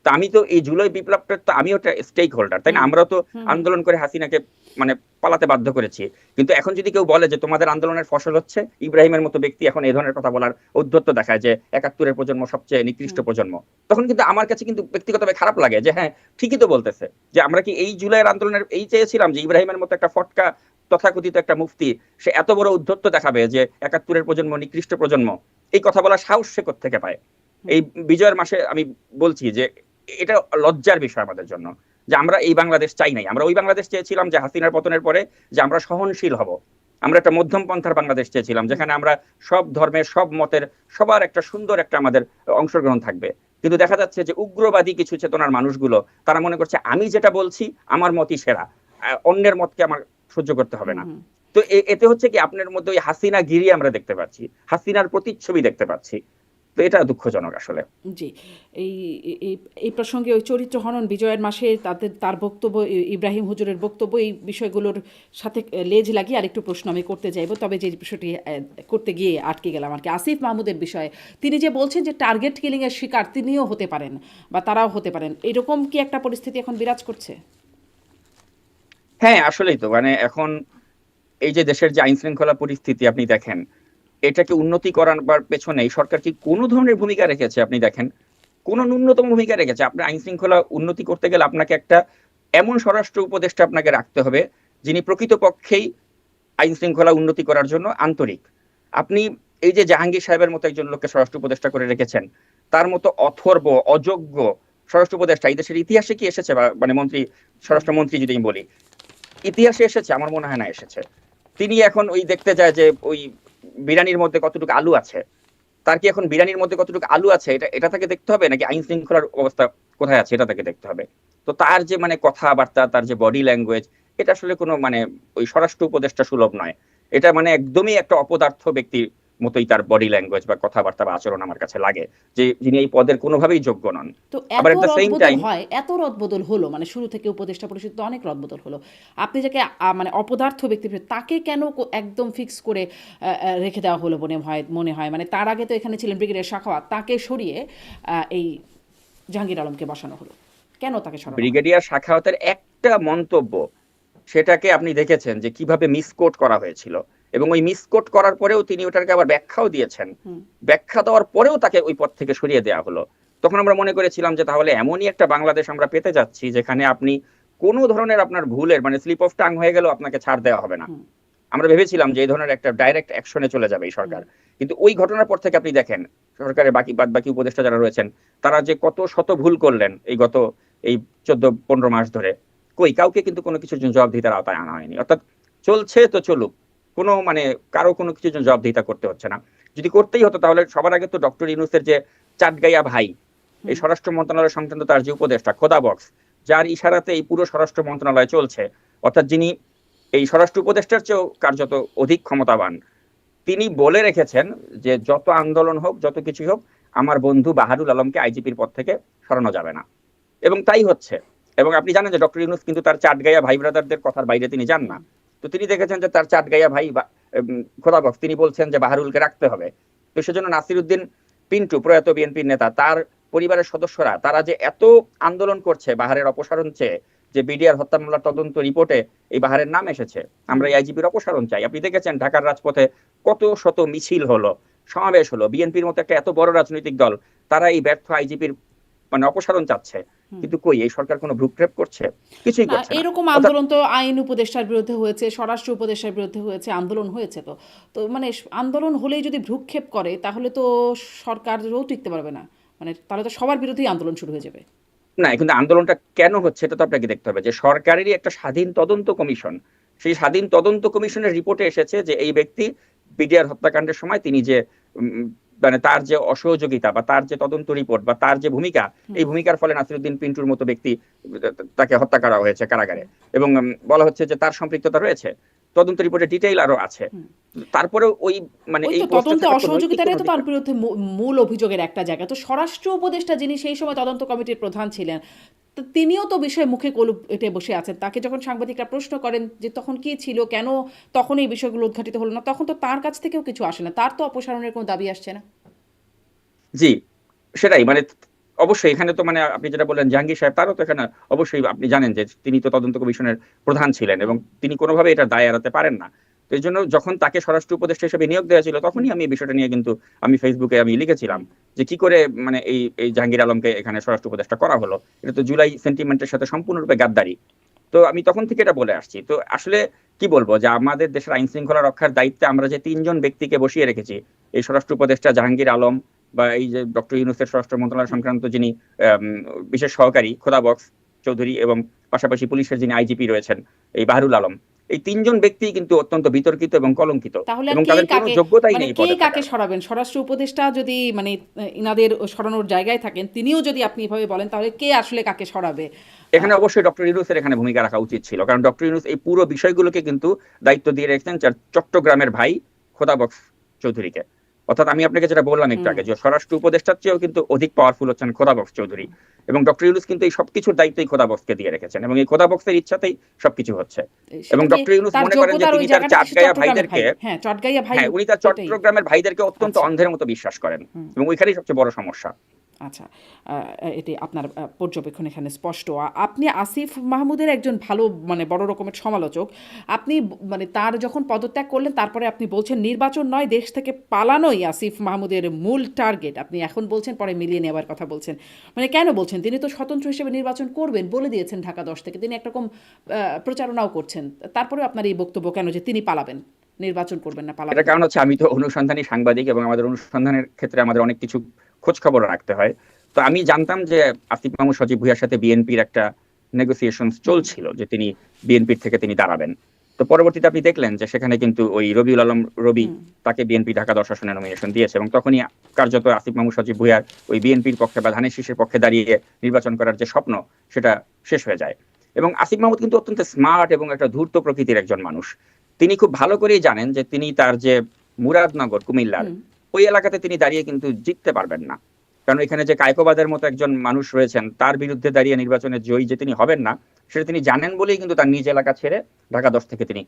তো আমি তো এই জুলাই বিপ্লবটার তো আমিও একটা স্টেক হোল্ডার, তাই না? আমরা তো আন্দোলন করে হাসিনাকে মানে পালাতে বাধ্য করেছি। কিন্তু এখন যদি কেউ বলে যে তোমাদের আন্দোলনের ফসল হচ্ছে ইব্রাহিমের মতো ব্যক্তি এখন এই ধরনের কথা বলার উদ্ধত্ত দেখায় যে ৭১-এর প্রজন্ম সবচেয়ে নিকৃষ্ট প্রজন্ম, তখন কিন্তু আমার কাছে কিন্তু ব্যক্তিগতভাবে খারাপ লাগে যে হ্যাঁ, ঠিকই তো বলতেছে। যে আমরা কি এই জুলাইয়ের আন্দোলনের এই চেয়েছিলাম যে ইব্রাহিমের মতো একটা ফটকা তথাকথিত একটা মুফতি সে এত বড় উদ্ধত্ত দেখাবে যে ৭১-এর প্রজন্ম নিকৃষ্ট প্রজন্ম? এই কথা বলার সাহস সে কোত্থেকে পায়? এই বিজয়ের মাসে আমি বলছি যে এটা লজ্জার বিষয় আমাদের জন্য, যে আমরা এই বাংলাদেশ চাই নাই। আমরা ওই বাংলাদেশ চেয়েছিলাম যে হাসিনার পতনের পরে যে আমরা সহনশীল হব, আমরা একটা মধ্যম পন্থার বাংলাদেশ চেয়েছিলাম যেখানে আমরা সব ধর্মের সব মতের সবার একটা সুন্দর একটা আমাদের অংশগ্রহণ থাকবে। কিন্তু দেখা যাচ্ছে যে উগ্রবাদী কিছু চেতনার মানুষগুলো তারা মনে করছে আমি যেটা বলছি আমার মতই সেরা, অন্যের মতকে আমার সহ্য করতে হবে না। তো এতে হচ্ছে কি আপনার মধ্যে ওই হাসিনা গিরি আমরা দেখতে পাচ্ছি, হাসিনার প্রতিচ্ছবি দেখতে পাচ্ছি। তো এটা দুঃখজনক আসলে। জি, এই এই এই প্রসঙ্গে ওই চরিত্র হনন বিজয়ের মাসে তার বক্তব্য, ইব্রাহিম হুজুরের বক্তব্য, এই বিষয়গুলোর সাথে লেজ লাগিয়ে আরেকটু প্রশ্ন আমি করতে চাইবো, তবে যে বিষয়টি করতে গিয়ে আটকে গেলাম আর কি, আসিফ মাহমুদের বিষয়ে। তিনি যে বলছেন যে টার্গেট কিলিংয়ের শিকার তিনিও হতে পারেন বা তারাও হতে পারেন, এরকম কি একটা পরিস্থিতি এখন বিরাজ করছে? হ্যাঁ, আসলেই তো মানে এখন এই যে দেশের যে আইন শৃঙ্খলা পরিস্থিতি আপনি দেখেন, এটাকে উন্নতি করার পেছনে সরকার কি কোনো ধরনের ভূমিকা রেখেছে? আপনি দেখেন কোনো ন্যূনতম ভূমিকা রেখেছে? আপনার আইন শৃঙ্খলা উন্নতি করতে গেলে আপনাকে একটা এমন স্বরাষ্ট্র উপদেষ্টা আপনাকে রাখতে হবে যিনি প্রকৃতপক্ষেই আইন শৃঙ্খলা উন্নতি করার জন্য আন্তরিক। আপনি এই যে জাহাঙ্গীর সাহেবের মতো একজন লোককে স্বরাষ্ট্র উপদেষ্টা করে রেখেছেন, তার মতো অথর্ব অযোগ্য স্বরাষ্ট্র উপদেষ্টা এই দেশের ইতিহাসে কি এসেছে? বা মানে মন্ত্রী, স্বরাষ্ট্রমন্ত্রী যদি আমি বলি, ইতিহাসে এসেছে? আমার মনে হয় না এসেছে। তিনি এখন ওই দেখতে যায় যে ওই বিরিয়ানির মধ্যে কতটুকু আলু আছে, তার কি এখন বিরিয়ানির মধ্যে কতটুকু আলু আছে এটা তাকে দেখতে হবে, নাকি আইন শৃঙ্খলার অবস্থা কোথায় আছে এটা তাকে দেখতে হবে? তো তার যে মানে কথাবার্তা, তার যে বডি ল্যাঙ্গুয়েজ, এটা আসলে কোনো মানে ওই স্বরাষ্ট্র উপদেষ্টা সুলভ নয়। এটা মানে একদমই একটা অপদার্থ ব্যক্তির মতোই তার বডি ল্যাঙ্গুয়েজ বা কথাবার্তা বা আচরণ আমার কাছে লাগে, যে যিনি এই পদের কোনোভাবেই যোগ্য নন। তো আবার এত এট দ্য সেম রদবদল টাইম, হয়, এত রদবদল হলো, মানে শুরু থেকে উপদেষ্টা পরিষদ তো অনেক রদবদল হলো, আপনি যাকে মানে অপদার্থ ব্যক্তি তাকে কেন একদম ফিক্স করে রেখে দেওয়া হলো মনে হয় মানে তার আগে তো এখানে ছিলেন ব্রিগেডিয়ার সাখাওয়াত, তাকে সরিয়ে এই জাহাঙ্গীর আলমকে বসানো হলো, কেন তাকে সরানো হয়? ব্রিগেডিয়ার সাখাওয়াতের একটা মন্তব্য, সেটাকে আপনি দেখেছেন যে কিভাবে মিসকোট করা হয়েছিল, এবং ওই মিসকোট করার পরেও তিনি ওটাকে আবার ব্যাখ্যাও দিয়েছেন। হুম। ব্যাখ্যা দেওয়ার পরেও তাকে ওই পদ থেকে সরিয়ে দেওয়া হলো। তখন আমরা মনে করেছিলাম যে তাহলে এমনই একটা বাংলাদেশ আমরা পেতে যাচ্ছি যেখানে আপনি কোনো ধরনের আপনার ভুলের মানে স্লিপ অফ টাং হয়ে গেলেও আপনাকে ছাড় দেওয়া হবে না। হুম। আমরা ভেবেছিলাম যে এই ধরনের একটা ডাইরেক্ট অ্যাকশনে চলে যাবে এই সরকার। কিন্তু ওই ঘটনার পর থেকে আপনি দেখেন সরকারের বাকি উপদেষ্টা যারা রয়েছেন, তারা যে কত শত ভুল করলেন এই 14-15 মাস ধরে, কই কাউকে কিন্তু কোনো কিছুর জন্য জবাবদিহিতার আওতায় আনা হয়নি। অর্থাৎ চলছে তো চলুক, কোনো মানে কারো কোনো কিছুর জন্য জবাবদিহিতা করতে হচ্ছে না। যদি করতেই হতো তাহলে সবার আগে তো ডক্টর ইউনূসের যে চাটগাইয়া ভাই, এই স্বরাষ্ট্র মন্ত্রণালয় সংক্রান্ত তার যে উপদেষ্টা খোদা বক্স, যার ইশারাতে এই পুরো স্বরাষ্ট্র মন্ত্রণালয় চলছে, অর্থাৎ যিনি এই স্বরাষ্ট্র উপদেষ্টার চেয়েও কার্যত অধিক ক্ষমতাবান, তিনি বলে রেখেছেন যে যত আন্দোলন হোক, যত কিছুই হোক, আমার বন্ধু বাহারুল আলমকে আইজিপির পদ থেকে সরানো যাবে না। এবং তাই হচ্ছে। এবং আপনি জানেন যে ডক্টর ইউনূস কিন্তু তার চাটগাইয়া ভাই ব্রাদারদের কথার বাইরে তিনি যান না। তো তিনি দেখেছেন যে তার চাটগাইয়া ভাই খোদা বক্স তিনি বলছেন যে বাহারুলকে রাখতে হবে। তো সেজন্য নাসিরউদ্দিন পিন্টু, প্রয়াত বিএনপির নেতা, তার পরিবারের সদস্যরা, তারা যে এত আন্দোলন করছে বাহারের অপসারণ চেয়ে, যে বিডিআর হত্যা মামলার তদন্ত রিপোর্টে এই বাহারের নাম এসেছে, আমরা এই আইজিপির অপসারণ চাই। আপনি দেখেছেন ঢাকার রাজপথে কত শত মিছিল হলো, সমাবেশ হলো। বিএনপির মতো একটা এত বড় রাজনৈতিক দল, তারা এই ব্যর্থ আইজিপির মানে অপসারণ চাচ্ছে। কিন্তু কই এই সরকার কোনো ভ্রুক্ষেপ করছে? কিছুই না, করছে না। এরকম অর্থাৎ আন্দোলন তো আইন উপদেষ্টার বিরুদ্ধে হয়েছে, স্বরাষ্ট্র উপদেষ্টার বিরুদ্ধে হয়েছে, আন্দোলন হয়েছে। তো তো মানে আন্দোলন হলেই যদি ভ্রুক্ষেপ করে তাহলে তো সরকারও টিকতে পারবে না, মানে তাহলে তো সবার বিরুদ্ধেই আন্দোলন শুরু হয়ে যাবে। না, কিন্তু আন্দোলনটা কেন হচ্ছে এটা তো আপনাকে দেখতে হবে। যে সরকারেরই একটা স্বাধীন তদন্ত কমিশন, সেই স্বাধীন তদন্ত কমিশনের রিপোর্টে এসেছে যে এই ব্যক্তি বিডিআর হত্যাকাণ্ডের সময় তিনি যে মানে তার যে অসহযোগিতা বা তার যে তদন্ত রিপোর্ট বা তার যে ভূমিকা, এই ভূমিকার ফলে নাসিরউদ্দিন পিন্টুর মতো ব্যক্তি তাকে হত্যা করা হয়েছে কারাগারে, এবং বলা হচ্ছে যে তার সম্পৃক্ততা রয়েছে। তদন্ত রিপোর্টে ডিটেইল আরো আছে। তারপরে ওই মানে ওই এই তো পোস্টে তদন্তে থাকা তো নৈতিক অসহযোগিতাটাই কোনো তো দিক তার না। বিরুদ্ধে মূল অভিযোগের একটা জায়গা। তো স্বরাষ্ট্র উপদেষ্টা যিনি সেই সময় তদন্ত কমিটির প্রধান ছিলেন, তো তিনিও তো বিষয়ে মুখে কলু এঁটে বসে আছেন। তাকে যখন সাংবাদিকরা প্রশ্ন করেন যে তখন কি ছিল, কেন তখন এই বিষয়গুলো উদ্ঘাটিত হলো না, তখন তো তার কাছ থেকেও কিছু আসে না, তার তো অপসারণের কোনো দাবি আসছে না। জি, সেটাই মানে অবশ্যই এখানে তো মানে আপনি যেটা বললেন জাহাঙ্গীর সাহেব, তারও তো এখানে অবশ্যই আপনি জানেন যে তিনি তো তদন্ত কমিশনের প্রধান ছিলেন এবং তিনি কোনোভাবে এটা দায় এড়াতে পারেন না। তো এই জন্য যখন তাকে স্বরাষ্ট্র উপদেষ্টা হিসেবে নিয়োগ দেওয়া ছিল, তখনই আমি এই বিষয়টা নিয়ে কিন্তু আমি ফেসবুকে আমি লিখেছিলাম যে কি করে মানে এই জাহাঙ্গীর আলমকে এখানে স্বরাষ্ট্র উপদেষ্টা করা হলো। এটা তো জুলাই সেন্টিমেন্টের সাথে সম্পূর্ণরূপে গাদ্দারি। তো আমি তখন থেকে এটা বলে আসছি। তো আসলে কি বলবো, যে আমাদের দেশের আইন শৃঙ্খলা রক্ষার দায়িত্বে আমরা যে 3জন ব্যক্তিকে বসিয়ে রেখেছি, এই স্বরাষ্ট্র উপদেষ্টা জাহাঙ্গীর আলম, বা এই যে ডক্টর ইউনূসের স্বরাষ্ট্র মন্ত্রণালয় সংক্রান্ত যিনি বিশেষ সহকারী খোদা বক্স চৌধুরী, এবং পাশাপাশি পুলিশের যিনি আইজিপি রয়েছেন এই বাহারুল আলম, এই 3জন ব্যক্তি কিন্তু অত্যন্ত বিতর্কিত এবং কলঙ্কিত, তাহলে আর এবং কে তাদের কোনো কাকে, যোগ্যতাই মানে নেই কে পদে কাকে থাকার। সরাবেন? স্বরাষ্ট্র উপদেষ্টা যদি মানে ইনাদের সরানোর জায়গায় থাকেন, তিনিও যদি আপনি এভাবে বলেন, তাহলে কে আসলে কাকে সরাবে? এখানে অবশ্যই ডক্টর ইউনূসের এখানে ভূমিকা রাখা উচিত ছিল, কারণ ডক্টর ইউনূস এই পুরো বিষয়গুলোকে কিন্তু দায়িত্ব দিয়ে রেখেছেন চট্টগ্রামের ভাই খোদা বক্স চৌধুরীকে। অর্থাৎ আমি আপনাকে যেটা বললাম একটু আগে, যে স্বরাষ্ট্র উপদেষ্টার চেয়েও কিন্তু অধিক পাওয়ারফুল হচ্ছেন খোদা বক্স চৌধুরী, এবং ডক্টর ইউনূস কিন্তু এই সবকিছুর দায়িত্বই খোদা বক্সকে দিয়ে রেখেছেন, এবং এই খোদা বক্সের ইচ্ছাতেই সবকিছু হচ্ছে। এবং সেটা কি ডক্টর ইউনূস তার মনে করেন যে যোগ্যতার ওই তিনি তার জায়গাটা হচ্ছে চাটগাঁয়া চট্টগ্রামের ভাই? ভাইদেরকে, হ্যাঁ, চটগাইয়া ভাই, হ্যাঁ উনি তার এটাই। চট্টগ্রামের ভাইদেরকে অত্যন্ত আচ্ছা। অন্ধের মতো বিশ্বাস করেন, এবং ওইখানেই সবচেয়ে বড় সমস্যা। আচ্ছা, এটি আপনার পর্যবেক্ষণ এখানে স্পষ্ট। আপনি আসিফ মাহমুদের একজন ভালো মানে বড় রকমের সমালোচক। আপনি মানে তার যখন পদত্যাগ করলেন তারপরে আপনি বলছেন নির্বাচন নয়, দেশ থেকে পালানোই আসিফ মাহমুদের মূল টার্গেট। আপনি এখন বলছেন, পরে মিলিয়ে নেওয়ার কথা বলছেন। মানে কেন বলছেন? তিনি তো স্বতন্ত্র হিসেবে নির্বাচন করবেন বলে দিয়েছেন ঢাকা 10 থেকে। তিনি একরকম প্রচারণাও করছেন। তারপরেও আপনার এই বক্তব্য কেন যে তিনি পালাবেন, নির্বাচন করবেন না, এটার পালাবেন? কারণ হচ্ছে আমি তো অনুসন্ধানী সাংবাদিক, এবং আমাদের অনুসন্ধানের ক্ষেত্রে আমাদের অনেক কিছু খোঁজ খবর রাখতে হয়। তো আমি জানতাম যে আসিফ মাহমুদ সজীব ভুঁইয়ার সাথে বিএনপির একটা নেগোসিয়েশন চলছিল, যে তিনি বিএনপির থেকে তিনি দাঁড়াবেন। তো তো পরবর্তীতে আপনি দেখলেন যে সেখানে কিন্তু ওই রবিউল আলম রবি হুম তাকে বিএনপি ঢাকা 10 আসনে নমিনেশন দিয়েছে, এবং তখনই কার্যত আসিফ মাহমুদ সজীব ভুঁইয়ার ওই বিএনপির পক্ষে বা ধানের শীষের পক্ষে দাঁড়িয়ে নির্বাচন করার যে স্বপ্ন সেটা শেষ হয়ে যায়। এবং আসিফ মাহমুদ কিন্তু অত্যন্ত স্মার্ট এবং একটা ধূর্ত প্রকৃতির একজন মানুষ। তিনি খুব ভালো করেই জানেন যে তিনি তার যে মুরাদনগর কুমিল্লার হুম ওই এলাকাতে তিনি দাঁড়িয়ে কিন্তু জিততে পারবেন না, কারণ এখানে যে কায়কোবাদের মতো একজন মানুষ রয়েছেন তার বিরুদ্ধে দাঁড়িয়ে নির্বাচনে জয়ী যে তিনি হবেন না, সেটা তিনি জানেন বলেই কিন্তু তার নিজ এলাকা ছেড়ে ঢাকা 10 থেকে তিনি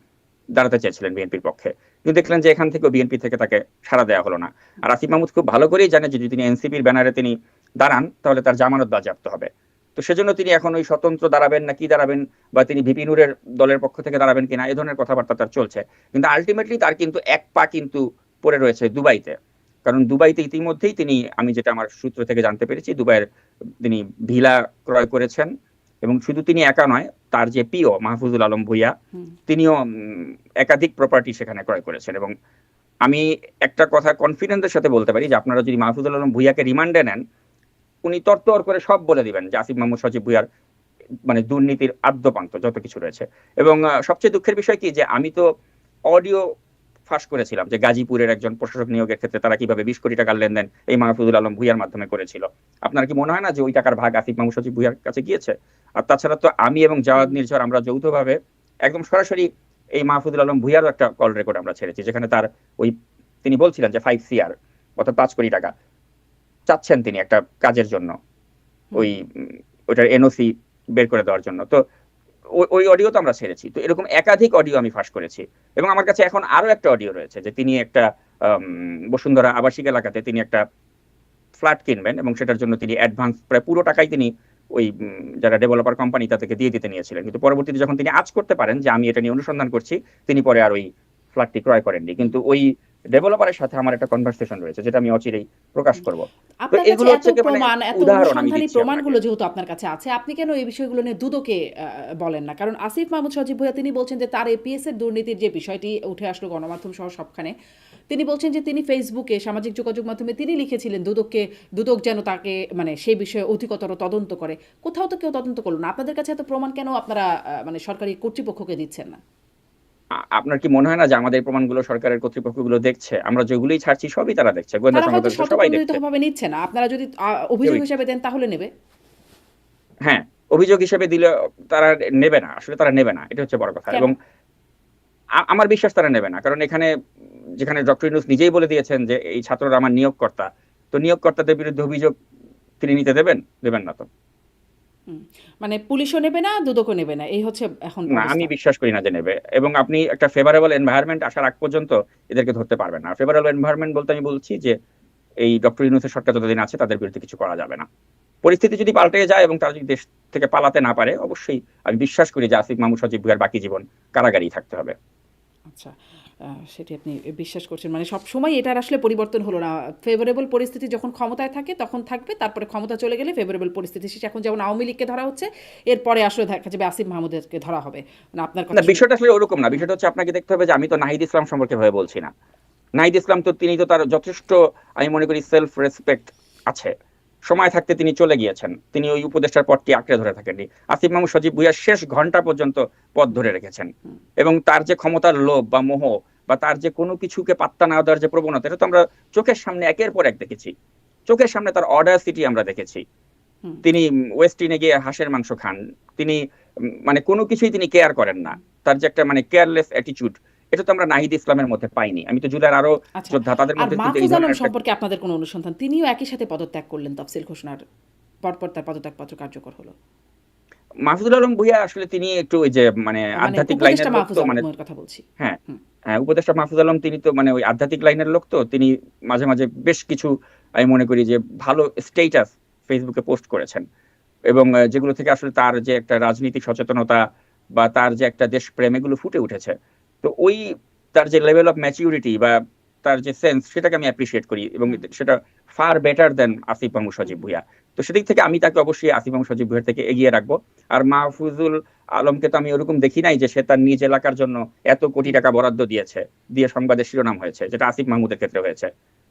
দাঁড়াতে চেয়েছিলেন বিএনপির পক্ষে। কিন্তু দেখলেন যে এখান থেকেও বিএনপি থেকে তাকে সাড়া দেওয়া হলো না। আর আসিফ মাহমুদ খুব ভালো করেই জানে যে যদি তিনি এনসিপির ব্যানারে তিনি দাঁড়ান তাহলে তার জামানত বাজেয়াপ্ত হবে। তো সেজন্য তিনি এখন ওই স্বতন্ত্র দাঁড়াবেন না কি দাঁড়াবেন, বা তিনি ভিপি নুরের দলের পক্ষ থেকে দাঁড়াবেন কিনা, এই ধরনের কথাবার্তা তার চলছে। কিন্তু আলটিমেটলি তার কিন্তু এক পা কিন্তু পড়ে রয়েছে দুবাইতে। কারণ দুবাইতে ইতিমধ্যেই তিনি, আমি যেটা আমার সূত্র থেকে জানতে পেরেছি, দুবাইয়ের তিনি ভিলা ক্রয় করেছেন। এবং শুধু তিনি একা নয়, তার যে পিও মাহফুজুল আলম ভুইয়া হুম তিনিও একাধিক প্রপার্টি সেখানে ক্রয় করেছেন। এবং আমি একটা কথা কনফিডেন্সের সাথে বলতে পারি যে আপনারা যদি মাহফুজুল আলম ভুইয়াকে রিমান্ডে নেন, উনি তরতর করে সব বলে দিবেন যে আসিফ মাহমুদ সজীব ভুইয়ার মানে দুর্নীতির আদ্যপান্ত যত কিছু রয়েছে। এবং সবচেয়ে দুঃখের বিষয় কি যে আমি তো অডিও ফাঁস করেছিলাম যে গাজীপুরের একজন প্রশাসক নিয়োগের ক্ষেত্রে তারা কিভাবে 20 কোটি টাকার লেনদেন এই মাহফুজুল আলম ভুইয়ার মাধ্যমে করেছিল। আপনার কি মনে হয় না যে ওই টাকার ভাগ আসিফ মাহমুদ সজীব ভুইয়ার কাছে গিয়েছে? আর তাছাড়া তো আমি এবং জাওয়াদ হুম নির্ঝর আমরা যৌথভাবে একদম সরাসরি এই মাহফুজুল আলম ভুইয়ারও একটা কল রেকর্ড আমরা ছেড়েছি, যেখানে তার ওই তিনি বলছিলেন যে 5 CR অর্থাৎ 5 কোটি টাকা চাচ্ছেন তিনি একটা কাজের জন্য, হুম ওই ওইটার এনওসি বের করে দেওয়ার জন্য। তো ওই অডিও তো আমরা ছেড়েছি। তো এরকম একাধিক অডিও আমি ফাঁস করেছি। এবং আমার কাছে এখন আরো একটা অডিও রয়েছে যে তিনি একটা বসুন্ধরা আবাসিক এলাকাতে তিনি একটা ফ্ল্যাট কিনবেন এবং সেটার জন্য তিনি অ্যাডভান্স প্রায় পুরো টাকাই তিনি ওই যারা ডেভেলপার কোম্পানি তাদেরকে দিয়ে দিতে নিয়েছিলেন। কিন্তু পরবর্তীতে যখন তিনি আজ করতে পারেন যে আমি এটা নিয়ে অনুসন্ধান করছি, তিনি পরে আর ওই ফ্ল্যাটটি ক্রয় করেননি। কিন্তু ওই ডেভেলপারের সাথে আমার একটা কনভারসেশন রয়েছে যেটা আমি অচিরেই প্রকাশ করব। তো আপনার কাছে এগুলো এত হচ্ছে কি মানে প্রমাণ, এত উদাহরণ আমি অনুসন্ধানী দিচ্ছি আপনাকে। প্রমাণগুলো যেহেতু আপনার কাছে আছে, আপনি কেন এই বিষয়গুলো নিয়ে দুদকে বলেন না? কারণ আসিফ মাহমুদ সজীব ভুঁইয়া তিনি বলছেন যে তার এপিএস এর দুর্নীতির যে বিষয়টি উঠে আসলো গণমাধ্যম সহ সবখানে, তিনি বলছেন যে তিনি ফেসবুকে সামাজিক যোগাযোগ মাধ্যমে তিনি লিখেছিলেন দুদককে, দুদক যেন তাকে মানে সেই বিষয়ে অধিকতর তদন্ত করে। কোথাও তো কেউ তদন্ত করলো না। আপনাদের কাছে এত প্রমাণ কেন আপনারা মানে সরকারি কর্তৃপক্ষকে দিচ্ছেন না? আপনার কি মনে হয় না যে আমাদের প্রমাণগুলো সরকারের কর্তৃপক্ষগুলো দেখছে? আমরা যেগুলোই ছাড়ছি সবই তারা দেখছে, গোয়েন্দা তারা হয়তো সংবাদ সবাই দেখছে। স্বতঃপ্রণোদিতভাবে নিচ্ছে না। আপনারা যদি অভিযোগ কেউই হিসেবে দেন তাহলে নেবে। হ্যাঁ, অভিযোগ হিসেবে দিলে তারা নেবে না। আসলে তারা নেবে না। এটা হচ্ছে বড় কথা। কেন? এবং আমার বিশ্বাস তারা নেবে না। কারণ এখানে যেখানে ডক্টর ইউনূস নিজেই বলে দিয়েছেন যে এই ছাত্ররা আমার নিয়োগকর্তা। তো নিয়োগকর্তাদের বিরুদ্ধে অভিযোগ তিনি নিতে দেবেন? দেবেন না তো। হুম। মানে পুলিশও নেবে না, দুদকও নেবে না। এই হচ্ছে এখন না, আমি অবস্থা। বিশ্বাস করি না যে নেবে। এবং আপনি একটা ফেভারেবল এনভায়রনমেন্ট আসার আগ পর্যন্ত এদেরকে ধরতে পারবেন না। ফেভারেবল এনভায়রনমেন্ট বলতে আমি বলছি যে এই ডক্টর ইউনূসের সরকার যতদিন আছে তাদের বিরুদ্ধে কিছু করা যাবে না। পরিস্থিতি যদি পাল্টে যায় এবং তারা যদি দেশ থেকে পালাতে না পারে, অবশ্যই আমি বিশ্বাস করি যে আসিফ মাহমুদ সজীব ভুইয়ার বাকি জীবন কারাগারেই থাকতে হবে। আচ্ছা। সেটি আপনি বিশ্বাস করছেন। মানে সবসময় এটার আসলে পরিবর্তন হলো না। ফেভারেবল পরিস্থিতি যখন ক্ষমতায় থাকে তখন থাকবে, তারপরে ক্ষমতা চলে গেলে ফেভারেবল পরিস্থিতি শেষে। এখন যেমন আওয়ামী লীগকে ধরা হচ্ছে, এরপরে আসলে দেখা যাবে আসিফ মাহমুদকে ধরা হবে। মানে আপনার না, কথা শুনে। বিষয়টা আসলে ওরকম না। বিষয়টা হচ্ছে আপনাকে দেখতে হবে যে আমি তো নাহিদ ইসলাম সম্পর্কে ভাবে বলছি না। নাহিদ ইসলাম তো তিনি তো তার যথেষ্ট, আমি মনে করি সেলফ রেসপেক্ট আছে। সময় থাকতে তিনি চলে গিয়েছেন, তিনি ওই উপদেষ্টার পদটি আঁকড়ে ধরে থাকেননি। আসিফ মাহমুদ সজীব ভুইয়া শেষ ঘন্টা পর্যন্ত পদ ধরে রেখেছেন। এবং তার যে ক্ষমতার লোভ বা মোহ বা তার যে কোনো কিছুকে পাত্তা না দেওয়ার যে প্রবণতা, এটা তো আমরা চোখের সামনে একের পর এক দেখেছি। চোখের সামনে তার অডাসিটি আমরা দেখেছি। হুম। তিনি ওয়েস্টিনে গিয়ে হাঁসের মাংস খান। তিনি মানে কোনো কিছুই তিনি কেয়ার করেন না। তার যে একটা মানে কেয়ারলেস অ্যাটিটিউড, এটা তো আমরা নাহিদ ইসলামের মধ্যে পাইনি। আমি তো জুলাইয়ের আরো আচ্ছা। যোদ্ধা তাদের আর মধ্যে কিন্তু এই মাহফুজ আলম ধরনের একটা। সম্পর্কে আপনাদের কোনো অনুসন্ধান? তিনিও একই সাথে পদত্যাগ করলেন তফসিল ঘোষণার পরপর তার পদত্যাগপত্র কার্যকর হলো। মাহফুজুল আলম ভুঁইয়া আসলে তিনি একটু ওই যে মানে মানে আধ্যাত্মিক উপদেষ্টা লাইনের লোক মাহফুজ তো মানে। আলমের কথা বলছি। হ্যাঁ, হুম। হ্যাঁ, উপদেষ্টা মাহফুজ আলম তিনি তো মানে ওই আধ্যাত্মিক লাইনের লোক, তো তিনি মাঝে মাঝে বেশ কিছু আমি মনে করি যে ভালো স্টেটাস ফেসবুকে পোস্ট করেছেন। এবং যেগুলো থেকে আসলে তার যে একটা রাজনৈতিক সচেতনতা বা তার যে একটা দেশপ্রেম এগুলো ফুটে উঠেছে। তো ওই তার যে লেভেল অফ ম্যাচিউরিটি বা তার যে সেন্স, সেটাকে আমি অ্যাপ্রিসিয়েট করি এবং হুম সেটা far better then Asif Mahmud হুম সজীব ভুঁইয়া। তো সেদিক থেকে আমি তাকে অবশ্যই আসিফ মাহমুদ সজীব ভুঁইয়ার থেকে এগিয়ে রাখবো। আর মাহফুজুল আলমকে তো আমি ওরকম দেখি নাই যে সে তার নিজ এলাকার জন্য এত কোটি হুম। টাকা বরাদ্দ দিয়েছে, দিয়ে সংবাদের শিরোনাম হয়েছে, যেটা আসিফ মাহমুদের ক্ষেত্রে হয়েছে।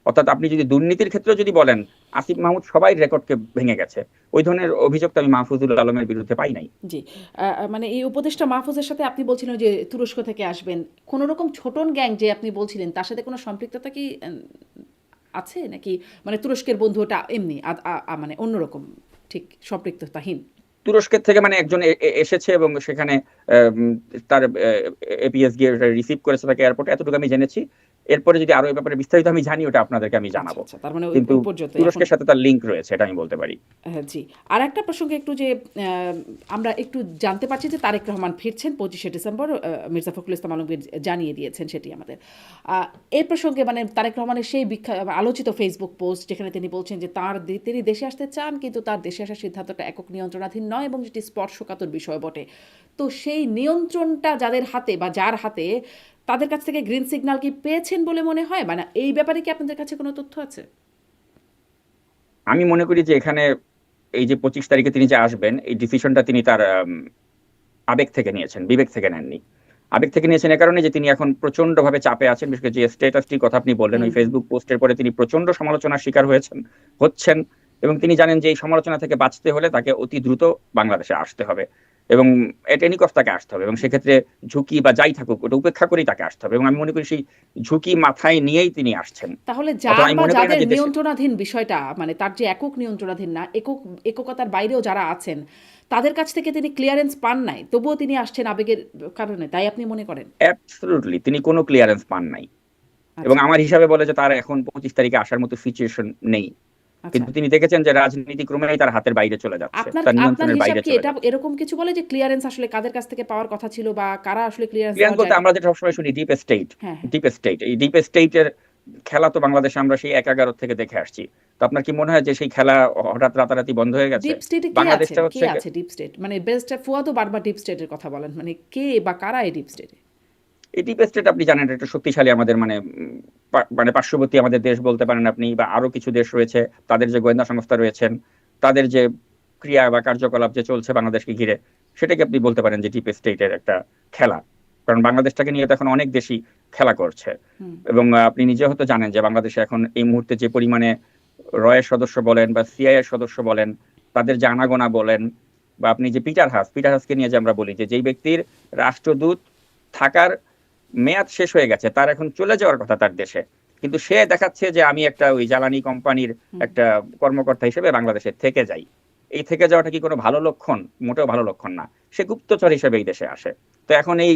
অর্থাৎ আপনি যদি দুর্নীতির ক্ষেত্রে যদি বলেন, আসিফ মাহমুদ সবাই রেকর্ডকে ভেঙে গেছে। ওই ধরনের অভিযোগ তো আমি মাহফুজুল আলমের বিরুদ্ধে পাই নাই। জি। মানে এই উপদেষ্টা মাহফুজের সাথে আপনি বলছিলেন যে তুরস্ক থেকে আসবেন। কোনো রকম ছোটন গ্যাং যে আপনি বলছিলেন তার সাথে কোনো সম্পৃক্ততা কি আছে নাকি মানে তুরস্কের বন্ধু ওটা এমনি মানে অন্যরকম ঠিক সম্পৃক্ততাহীন? তুরস্কের থেকে মানে একজন এসেছে এবং সেখানে তার এপিএস গিয়ে রিসিভ করেছে তাকে এয়ারপোর্টে, এতটুকু আমি জেনেছি। এরপরে যদি আরো এই ব্যাপারে বিস্তারিত আমি জানি, ওটা আপনাদেরকে আমি আচ্ছা, জানাবো। আচ্ছা। তার মানে কিন্তু ওই পর্যন্তই এখন। তুরস্কের সাথে তার লিঙ্ক রয়েছে, এটা আমি বলতে পারি। হ্যাঁ, জি। আরেকটা প্রসঙ্গে একটু যে আমরা একটু জানতে পারছি যে তারেক রহমান ফিরছেন 25শে ডিসেম্বর, মির্জা ফখরুল ইসলাম আলমগীর জানিয়ে দিয়েছেন সেটি আমাদের। এই প্রসঙ্গে মানে তারেক রহমানের সেই আলোচিত ফেসবুক পোস্ট যেখানে তিনি বলছেন যে তিনি দেশে আসতে চান, কিন্তু তার দেশে আসার সিদ্ধান্তটা একক নিয়ন্ত্রণাধীন নয় এবং যেটি স্পর্শকাতর বিষয় বটে। তো সেই নিয়ন্ত্রণটা যাদের হাতে বা যার হাতে, তাদের কাছ থেকে গ্রিন সিগন্যাল কি পেয়েছেন বলে মনে হয়? মানে এই ব্যাপারে কি আপনাদের কাছে কোনো তথ্য আছে? আমি মনে করি যে এখানে এই যে 25 তারিখে তিনি যে আসবেন, এই ডিসিশনটা তিনি তার আবেগ থেকে নিয়েছেন, বিবেক থেকে নেননি। আবেগ থেকে নিয়েছেন এ কারণে যে তিনি এখন প্রচন্ড ভাবে চাপে আছেন, বিশেষ করে যে স্ট্যাটাসটির কথা আপনি বললেন, হুম, ওই হুম। ফেসবুক পোস্টের পরে তিনি প্রচন্ড সমালোচনার শিকার হচ্ছেন। এবং তিনি জানেন যে এই সমালোচনা থেকে বাঁচতে হলে তাকে অতি দ্রুত বাংলাদেশে আসতে হবে এবং এট এনি কস্ট তাকে আসতে হবে, এবং সেক্ষেত্রে ঝুঁকি বা যাই থাকুক ওটা উপেক্ষা করেই তাকে আসতে হবে। এবং আমি মনে করি সেই ঝুঁকি মাথায় নিয়েই তিনি আসছেন। তাহলে অথবা যার আমি বা মনে করি না যাদের যে দেশে নিয়ন্ত্রণাধীন বিষয়টা, মানে তার যে একক নিয়ন্ত্রণাধীন না, এককতার বাইরেও যারা আছেন, তাদের কাছ থেকে তিনি ক্লিয়ারেন্স পান নাই, তবুও তিনি আসছেন আবেগের কারণে, তাই আপনি মনে করেন? অ্যাবসলিউটলি তিনি কোনো ক্লিয়ারেন্স পান নাই। এবং আচ্ছা, আমার হিসাবে বলে যে তার এখন 25 তারিখে আসার মতো সিচুয়েশন নেই। আচ্ছা। কিন্তু তিনি দেখেছেন যে রাজনীতি ক্রমেই তার হাতের বাইরে চলে যাচ্ছে, আপনার তার আপনার নিয়ন্ত্রণের হিসাব বাইরে কি চলে এটা যাচ্ছে। এরকম কিছু বলে যে ক্লিয়ারেন্স আসলে কাদের কাছ থেকে পাওয়ার কথা ছিল বা কারা আসলে ক্লিয়ারেন্স ক্লিয়ারেন্স দেওয়ার বলতে জায়গা? আমরা যেটা সবসময় শুনি ডিপ স্টেট, হ্যাঁ, হ্যাঁ। ডিপ স্টেট, এই ডিপ স্টেটের খেলা তো বাংলাদেশে আমরা সেই 11 থেকে দেখে আসছি। তো আপনার কি মনে হয় যে সেই খেলা হঠাৎ রাতারাতি বন্ধ হয়ে গেছে? ডিপ স্টেটে কে আছেন? বাংলাদেশটা কে হচ্ছে আছে ডিপ স্টেট? মানে বেস্ট ফুয়াদও বারবার ডিপ স্টেটের কথা বলেন। মানে কে বা কারা এই ডিপ স্টেটে? এই ডিপ স্টেট আপনি জানেন এটা শক্তিশালী আমাদের মানে মানে পার্শ্ববর্তী আমাদের দেশ বলতে পারেন আপনি, বা আরো কিছু দেশ রয়েছে, তাদের যে গোয়েন্দা সংস্থা রয়েছেন, তাদের যে ক্রিয়া বা কার্যকলাপ যে চলছে বাংলাদেশকে ঘিরে, সেটাকে আপনি বলতে পারেন যে ডিপ স্টেটের একটা খেলা। কারণ বাংলাদেশটাকে নিয়ে তো এখন অনেক দেশই খেলা করছে। হুম। এবং আপনি নিজে হয়তো জানেন যে বাংলাদেশে এখন এই মুহূর্তে যে পরিমাণে রয়ের সদস্য বলেন বা সিআইএ এর সদস্য বলেন, তাদের যে আনাগোনা বলেন, বা আপনি যে পিটার হাসকে নিয়ে যে আমরা বলি যে যেই ব্যক্তির রাষ্ট্রদূত থাকার মেয়াদ শেষ হয়ে গেছে, তার এখন চলে যাওয়ার কথা তার দেশে, কিন্তু সে দেখাচ্ছে যে আমি একটা ওই জ্বালানি কোম্পানির হুম। একটা কর্মকর্তা হিসেবে বাংলাদেশে থেকে যাই। এই থেকে যাওয়াটা কি কোনো ভালো লক্ষণ? মোটেও ভালো লক্ষণ না। সে গুপ্তচর হিসেবে এই দেশে আসে। তো এখন এই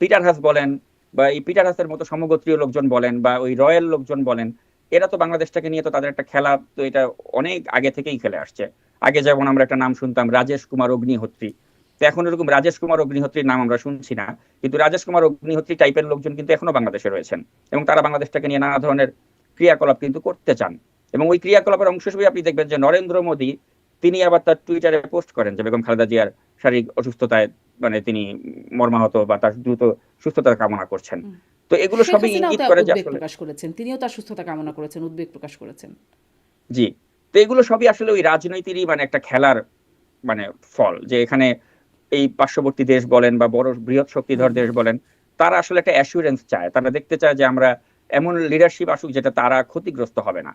পিটার হাস বলেন, বা এই পিটার হাসের মতো সমগোত্রীয় লোকজন বলেন, বা ওই রয়্যাল লোকজন বলেন, এরা তো বাংলাদেশটাকে নিয়ে তো তাদের একটা খেলা, তো এটা অনেক আগে থেকেই খেলে আসছে। আগে যেমন আমরা একটা নাম শুনতাম রাজেশ কুমার অগ্নিহোত্রী, তো এখন এরকম রাজেশ কুমার অগ্নিহোত্রীর নাম আমরা শুনছি না। কিন্তু রাজেশ কুমার অগ্নিহোত্রী টাইপের লোকজন কিন্তু এখনো বাংলাদেশে রয়েছেন, এবং তারা বাংলাদেশটাকে নিয়ে নানা ধরনের ক্রিয়াকলাপ কিন্তু করতে চান। এবং ওই ক্রিয়াকলাপের অংশ হিসেবে আপনি দেখবেন যে নরেন্দ্র মোদী তিনি আবার তার টুইটারে পোস্ট করেন যে বেগম খালেদা জিয়ার শারীরিক অসুস্থতায় মানে তিনি মর্মাহত বা তার দ্রুত সুস্থতা কামনা করছেন। হুম। তো এগুলো শেখ সবই হাসিনাও ইঙ্গিত তা করে যে উদ্বেগ আসলে প্রকাশ করেছেন। তিনিও তার সুস্থতা কামনা করেছেন, উদ্বেগ প্রকাশ করেছেন। জি, তো এগুলো সবই আসলে ওই রাজনীতিরই মানে একটা খেলার মানে ফল, যে এখানে এই পার্শ্ববর্তী দেশ বলেন বা বড় বৃহৎ হুম, শক্তিধর হুম, দেশ বলেন, তারা আসলে একটা অ্যাসুরেন্স চায়, তারা দেখতে চায় যে আমরা এমন লিডারশিপ আসুক যেটা তারা ক্ষতিগ্রস্ত হবে না।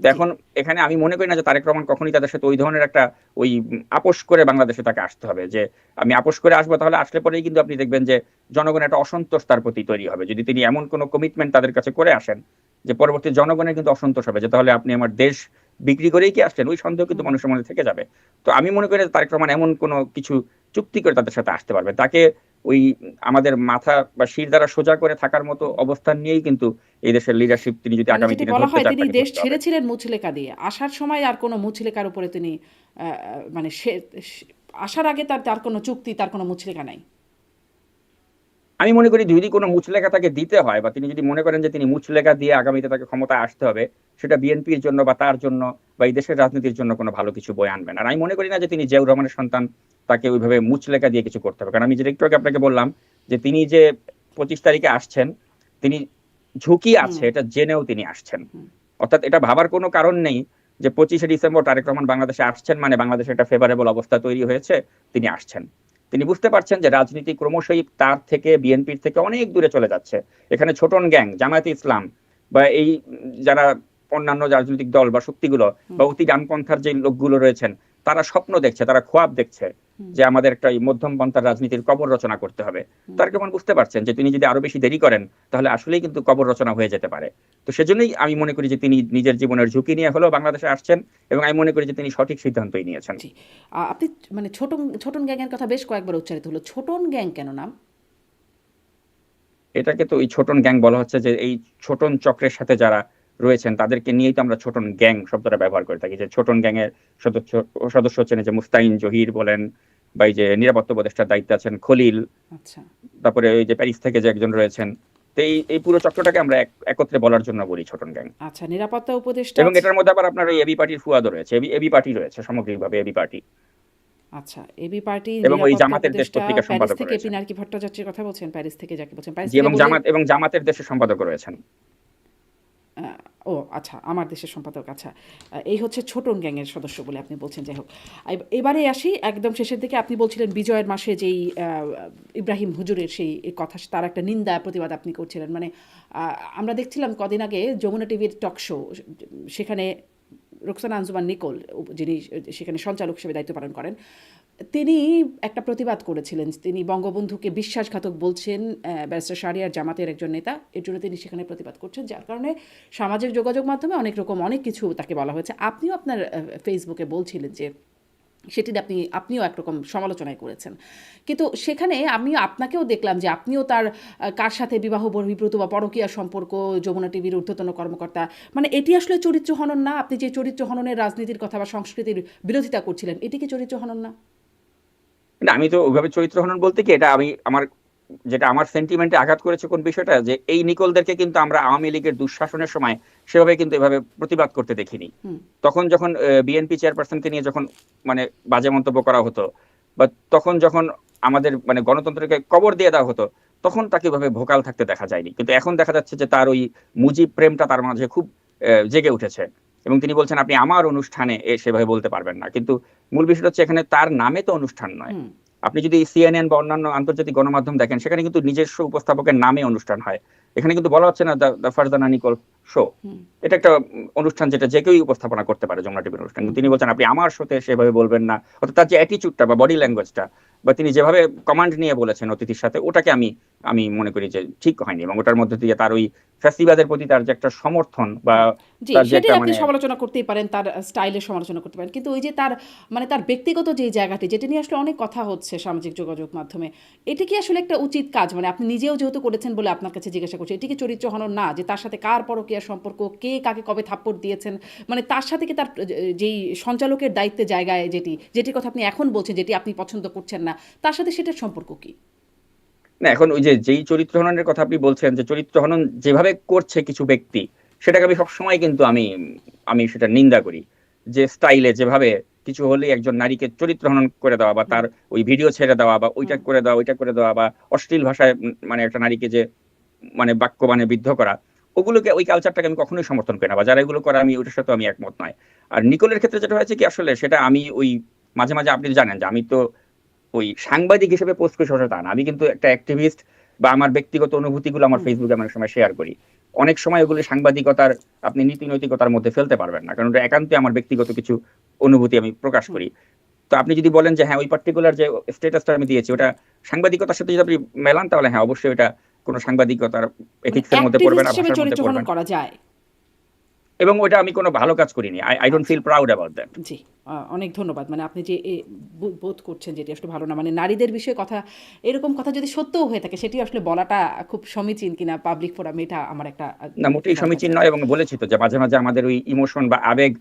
তো জি। এখন এখানে আমি মনে করি না যে তারেক রহমান কখনই তাদের সাথে ওই ধরনের একটা ওই আপোষ করে বাংলাদেশে তাকে আসতে হবে, যে আমি আপোষ করে আসবো, তাহলে আসলে পরেই কিন্তু আপনি দেখবেন যে জনগণের একটা অসন্তোষ তার প্রতি তৈরি হবে। যদি তিনি এমন কোনো কমিটমেন্ট তাদের কাছে করে আসেন যে পরবর্তী জনগণের কিন্তু অসন্তোষ হবে যে তাহলে আপনি আমার দেশ বিক্রি করেই কি আসছেন, ওই সন্দেহ কিন্তু হুম। মানুষের মনে থেকে যাবে। তো আমি মনে করি যে তারেক রহমান এমন কোনো কিছু চুক্তি করে তাদের সাথে আসতে পারবে, তাকে ওই আমাদের মাথা বা শির দ্বারা সোজা করে থাকার মতো অবস্থান নিয়েই কিন্তু এই দেশের লিডারশিপ তিনি যদি মানে আগামী যেটি দিনে বলা ধরতে হয় চান তিনি তাকে দেশ ধরতে হবে। ছেড়েছিলেন মুচলেকা দিয়ে। আসার সময় আর কোনো মুচলেকার উপরে তিনি মানে আসার আগে তার কোনো চুক্তি, তার কোনো মুচলেকা নাই। আমি মনে করি যদি কোনো মুচলেখা তাকে দিতে হয়, বা তিনি যদি মনে করেন যে তিনি মুচলেখা দিয়ে আগামীতে তাকে ক্ষমতায় আসতে হবে, সেটা বিএনপির জন্য বা তার জন্য বা এই দেশের রাজনীতির জন্য কোনো ভালো কিছু বয়ে আনবেন। আর আমি মনে করি না যে তিনি জিয়াউর রহমানের সন্তান, তাকে ওইভাবে মুচলেখা দিয়ে কিছু করতে হবে। কারণ আমি যেটা একটু আগে আপনাকে বললাম যে তিনি যে 25 তারিখে আসছেন, তিনি ঝুঁকি হুম, আছে এটা জেনেও তিনি আসছেন। হুম। অর্থাৎ এটা ভাবার কোনো কারণ নেই যে 25শে ডিসেম্বর তারেক রহমান বাংলাদেশে আসছেন মানে বাংলাদেশে একটা ফেভারেবল অবস্থা তৈরি হয়েছে, তিনি আসছেন। তিনি বুঝতে পারছেন যে রাজনীতি ক্রমশই তার থেকে বিএনপির থেকে অনেক দূরে চলে যাচ্ছে। এখানে ছোটন গ্যাং, জামায়াতে ইসলাম বা এই যারা অন্যান্য রাজনৈতিক দল বা শক্তিগুলো বা অতি ডানপন্থার যে লোকগুলো রয়েছেন তারা স্বপ্ন দেখছে, তারা খোয়াব দেখছে যে আমাদের একটা এই মধ্যম পন্থার রাজনীতির কবর রচনা করতে হবে। তার কেমন বুঝতে পারছেন যে তিনি যদি আরো বেশি দেরি করেন তাহলে আসলেই কিন্তু কবর রচনা হয়ে যেতে পারে। তো সেজন্যই আমি মনে করি যে তিনি নিজের জীবনের ঝুঁকি নিয়ে হলেও বাংলাদেশে আসছেন এবং আমি মনে করি যে তিনি সঠিক সিদ্ধান্তই নিয়েছেন। জি। আপনি মানে ছোটন গ্যাংয়ের কথা বেশ কয়েকবার উচ্চারিত হলো। ছোটন গ্যাং কেন নাম? এটাকে তো ওই ছোটন গ্যাং বলা হচ্ছে যে এই ছোটন চক্রের সাথে যারা রয়েছেন তাদেরকে নিয়েই তো আমরা ছোটন গ্যাং শব্দটা ব্যবহার করে থাকি। যে ছোটন গ্যাং এর সদস্য সদস্য হচ্ছেন এই যে মুস্তাইন জহির বলেন, বা এই যে নিরাপত্তা উপদেষ্টার দায়িত্বে আছেন খলিল, আচ্ছা। তারপরে এই যে প্যারিস থেকে যে একজন রয়েছেন। তো এই পুরো চক্রটাকে আমরা একত্রে বলার জন্য বলি ছোটন গ্যাং। আচ্ছা, নিরাপত্তা উপদেষ্টা এবং এটার মধ্যে আবার আপনার ওই এবি পার্টির ফুয়াদও রয়েছে, এবি পার্টি রয়েছে, সামগ্রিকভাবে এবি পার্টি। আচ্ছা, এবি পার্টি এবং ওই নিরাপত্তা জামাতের দেশ উপদেষ্টা পত্রিকার প্যারিস সম্পাদক থেকে রয়েছেন। পিনাকি ভট্টাচার্যের কথা বলছেন? প্যারিস থেকে যাকে বলছেন? প্যারিস জি, থেকে বলে এবং জামাতের দেশের সম্পাদক রয়েছেন। ও আচ্ছা, আমার দেশের সম্পাদক। আচ্ছা, এই হচ্ছে ছোটন গ্যাংয়ের সদস্য বলে আপনি বলছেন। যাই হোক, এবারে আসি একদম শেষের দিকে। আপনি বলছিলেন বিজয়ের মাসে যেই ইব্রাহিম হুজুরের সেই কথা, তার একটা নিন্দা প্রতিবাদ আপনি করছিলেন। মানে আমরা দেখছিলাম কদিন আগে যমুনা টিভির টক শো, সেখানে রোকসানা আঞ্জুমান নিকোল, যিনি সেখানে সঞ্চালক হিসেবে দায়িত্ব পালন করেন, তিনি একটা প্রতিবাদ করেছিলেন। তিনি বঙ্গবন্ধুকে বিশ্বাসঘাতক বলছেন ব্যারিস্টার শাহরিয়ার, জামাতের একজন নেতা। এর জন্য তিনি সেখানে প্রতিবাদ করছেন, যার কারণে সামাজিক যোগাযোগ মাধ্যমে অনেক কিছু তাকে বলা হয়েছে। আপনিও আপনার ফেসবুকে বলছিলেন যে সেটি আপনিও একরকম সমালোচনায় করেছেন। কিন্তু সেখানে আমি আপনাকেও দেখলাম যে আপনিও তার কার সাথে বিবাহ বহির্ভূত বা পরকীয়া সম্পর্ক, যমুনা টিভির ঊর্ধ্বতন কর্মকর্তা, মানে এটি আসলে চরিত্র হনন না? আপনি যে চরিত্র হননের রাজনীতির কথা বা সংস্কৃতির বিরোধিতা করছিলেন, এটি কি চরিত্র হনন না? না, আমি তো ওইভাবে চরিত্র হনন বলতে কি, এটা আমি যেটা আমার সেন্টিমেন্টে আঘাত করেছে কোন বিষয়টা, যে এই নিকোলদেরকে কিন্তু আমরা আওয়ামী লীগের দুঃশাসনের সময় সেভাবে কিন্তু এভাবে প্রতিবাদ করতে দেখিনি। তখন যখন বিএনপি চেয়ারপারসনকে নিয়ে যখন মানে বাজে মন্তব্য করা হতো, বা তখন যখন আমাদের মানে গণতন্ত্রকে কবর দিয়ে দেওয়া হতো, তখন তাকে এভাবে ভোকাল থাকতে দেখা যায়নি। কিন্তু এখন দেখা যাচ্ছে যে তার ওই মুজিব প্রেমটা তার মাঝে খুব জেগে উঠেছে, এবং তিনি বলছেন আপনি আমার অনুষ্ঠানে সেভাবে বলতে পারবেন না। কিন্তু মূল বিষয়টা হচ্ছে এখানে তার নামে তো অনুষ্ঠান নয়। আপনি যদি সিএনএন বা অন্যান্য আন্তর্জাতিক গণমাধ্যম দেখেন, সেখানে কিন্তু নিজস্ব উপস্থাপকের নামে অনুষ্ঠান হয়। এখানে কিন্তু বলা হচ্ছে না দ্য ফারজানা নিকোল শো। এটা একটা অনুষ্ঠান যেটা যে কেউই উপস্থাপনা করতে পারে, যমুনা টিভির অনুষ্ঠান। কিন্তু তিনি বলছেন আপনি আমার শোতে সেভাবে বলবেন না। অর্থাৎ তার যে অ্যাটিচিউডটা বা বডি ল্যাঙ্গুয়েজটা, বা তিনি যেভাবে কমান্ড নিয়ে বলেছেন অতিথির সাথে, ওটাকে আমি মনে করি যে ঠিক হয়নি। এবং ওটার মধ্যে দিয়ে তার ওই ফ্যাসিবাদের প্রতি তার যে একটা সমর্থন বা জি, তার যে সেটাই একটা আপনি মানে সমালোচনা করতেই পারেন, তার স্টাইলের সমালোচনা করতে পারেন। কিন্তু ওই যে তার মানে তার ব্যক্তিগত যে জায়গাটি, যেটা নিয়ে আসলে অনেক কথা হচ্ছে সামাজিক যোগাযোগ মাধ্যমে, এটা কি আসলে একটা উচিত কাজ? মানে আপনি নিজেও যেহেতু করেছেন বলে আপনার কাছে জিজ্ঞাসা করছি, এটি কি চরিত্র হনন না? যে তার সাথে কার পরকীয়া সম্পর্ক, কে কাকে কবে থাপ্পড় দিয়েছেন, মানে তার সাথে কি তার যেই সঞ্চালকের দায়িত্বে জায়গায় যেটির কথা আপনি এখন বলছেন, যেটি আপনি পছন্দ করছেন না, তার সাথে সেটার সম্পর্ক কি? না, এখন ওই যে যেই চরিত্র হননের কথা আপনি বলছেন, যে চরিত্র হনন যেভাবে করছে কিছু ব্যক্তি, সেটাকে আমি সবসময় কিন্তু আমি সেটা নিন্দা করি। যে স্টাইলে যেভাবে কিছু হলে একজন নারীকে চরিত্র হনন করে দেওয়া, বা তার ওই ভিডিও ছেড়ে দেওয়া, বা ওইটা করে দেওয়া, ওইটা করে দেওয়া, বা অশ্লীল ভাষায় মানে একটা নারীকে যে মানে বাক্য মানে বিদ্ধ করা, ওগুলোকে, ওই কালচারটাকে আমি কখনোই সমর্থন করি না, বা যারা এগুলো করে আমি ওইটার সাথে আমি একমত নয়। আর নিকোলের ক্ষেত্রে যেটা হয়েছে কি, আসলে সেটা আমি ওই মাঝে মাঝে আপনি জানেন যে আমি তো ওই সাংবাদিক হিসেবে পোস্ট করি সবসময় তা না, আমি কিন্তু একটা অ্যাক্টিভিস্ট, বা আমার ব্যক্তিগত অনুভূতিগুলো আমার ফেসবুকে অনেক সময় শেয়ার করি। অনেক সময় ওগুলো সাংবাদিকতার আপনি নীতি নৈতিকতার মধ্যে ফেলতে পারবেন না, কারণ ওটা একান্তই আমার ব্যক্তিগত কিছু অনুভূতি আমি প্রকাশ করি। তো আপনি যদি বলেন যে হ্যাঁ ওই পার্টিকুলার যে স্ট্যাটাসটা আমি দিয়েছি ওটা সাংবাদিকতার সাথে যদি আপনি মেলান, তাহলে হ্যাঁ অবশ্যই ওটা কোনো সাংবাদিকতার মানে এথিক্সের মধ্যে পড়বে অ্যাক্টিভিস্ট না, হিসেবে ভাষার মধ্যে চরিত্র পড়বে হনন না। করা যায়? এবং ওইটা আমি কোনো ভালো কাজ করিনি। আই ডোন্ট আচ্ছা। Feel proud about that. জি, অনেক ধন্যবাদ। মানে আপনি যে বোধ করছেন যেটি আসলে ভালো না, মানে নারীদের বিষয়ে কথা, এরকম কথা যদি সত্যও হয়ে থাকে, সেটি আসলে বলাটা খুব সমীচীন কিনা পাবলিক ফোরামে, এটা আমার একটা না, মোটেই দ্বিধাদ্বন্দ্ব সমীচীন আছে। নয়। এবং বলেছি তো যে মাঝে মাঝে আমাদের ওই ইমোশন বা আবেগ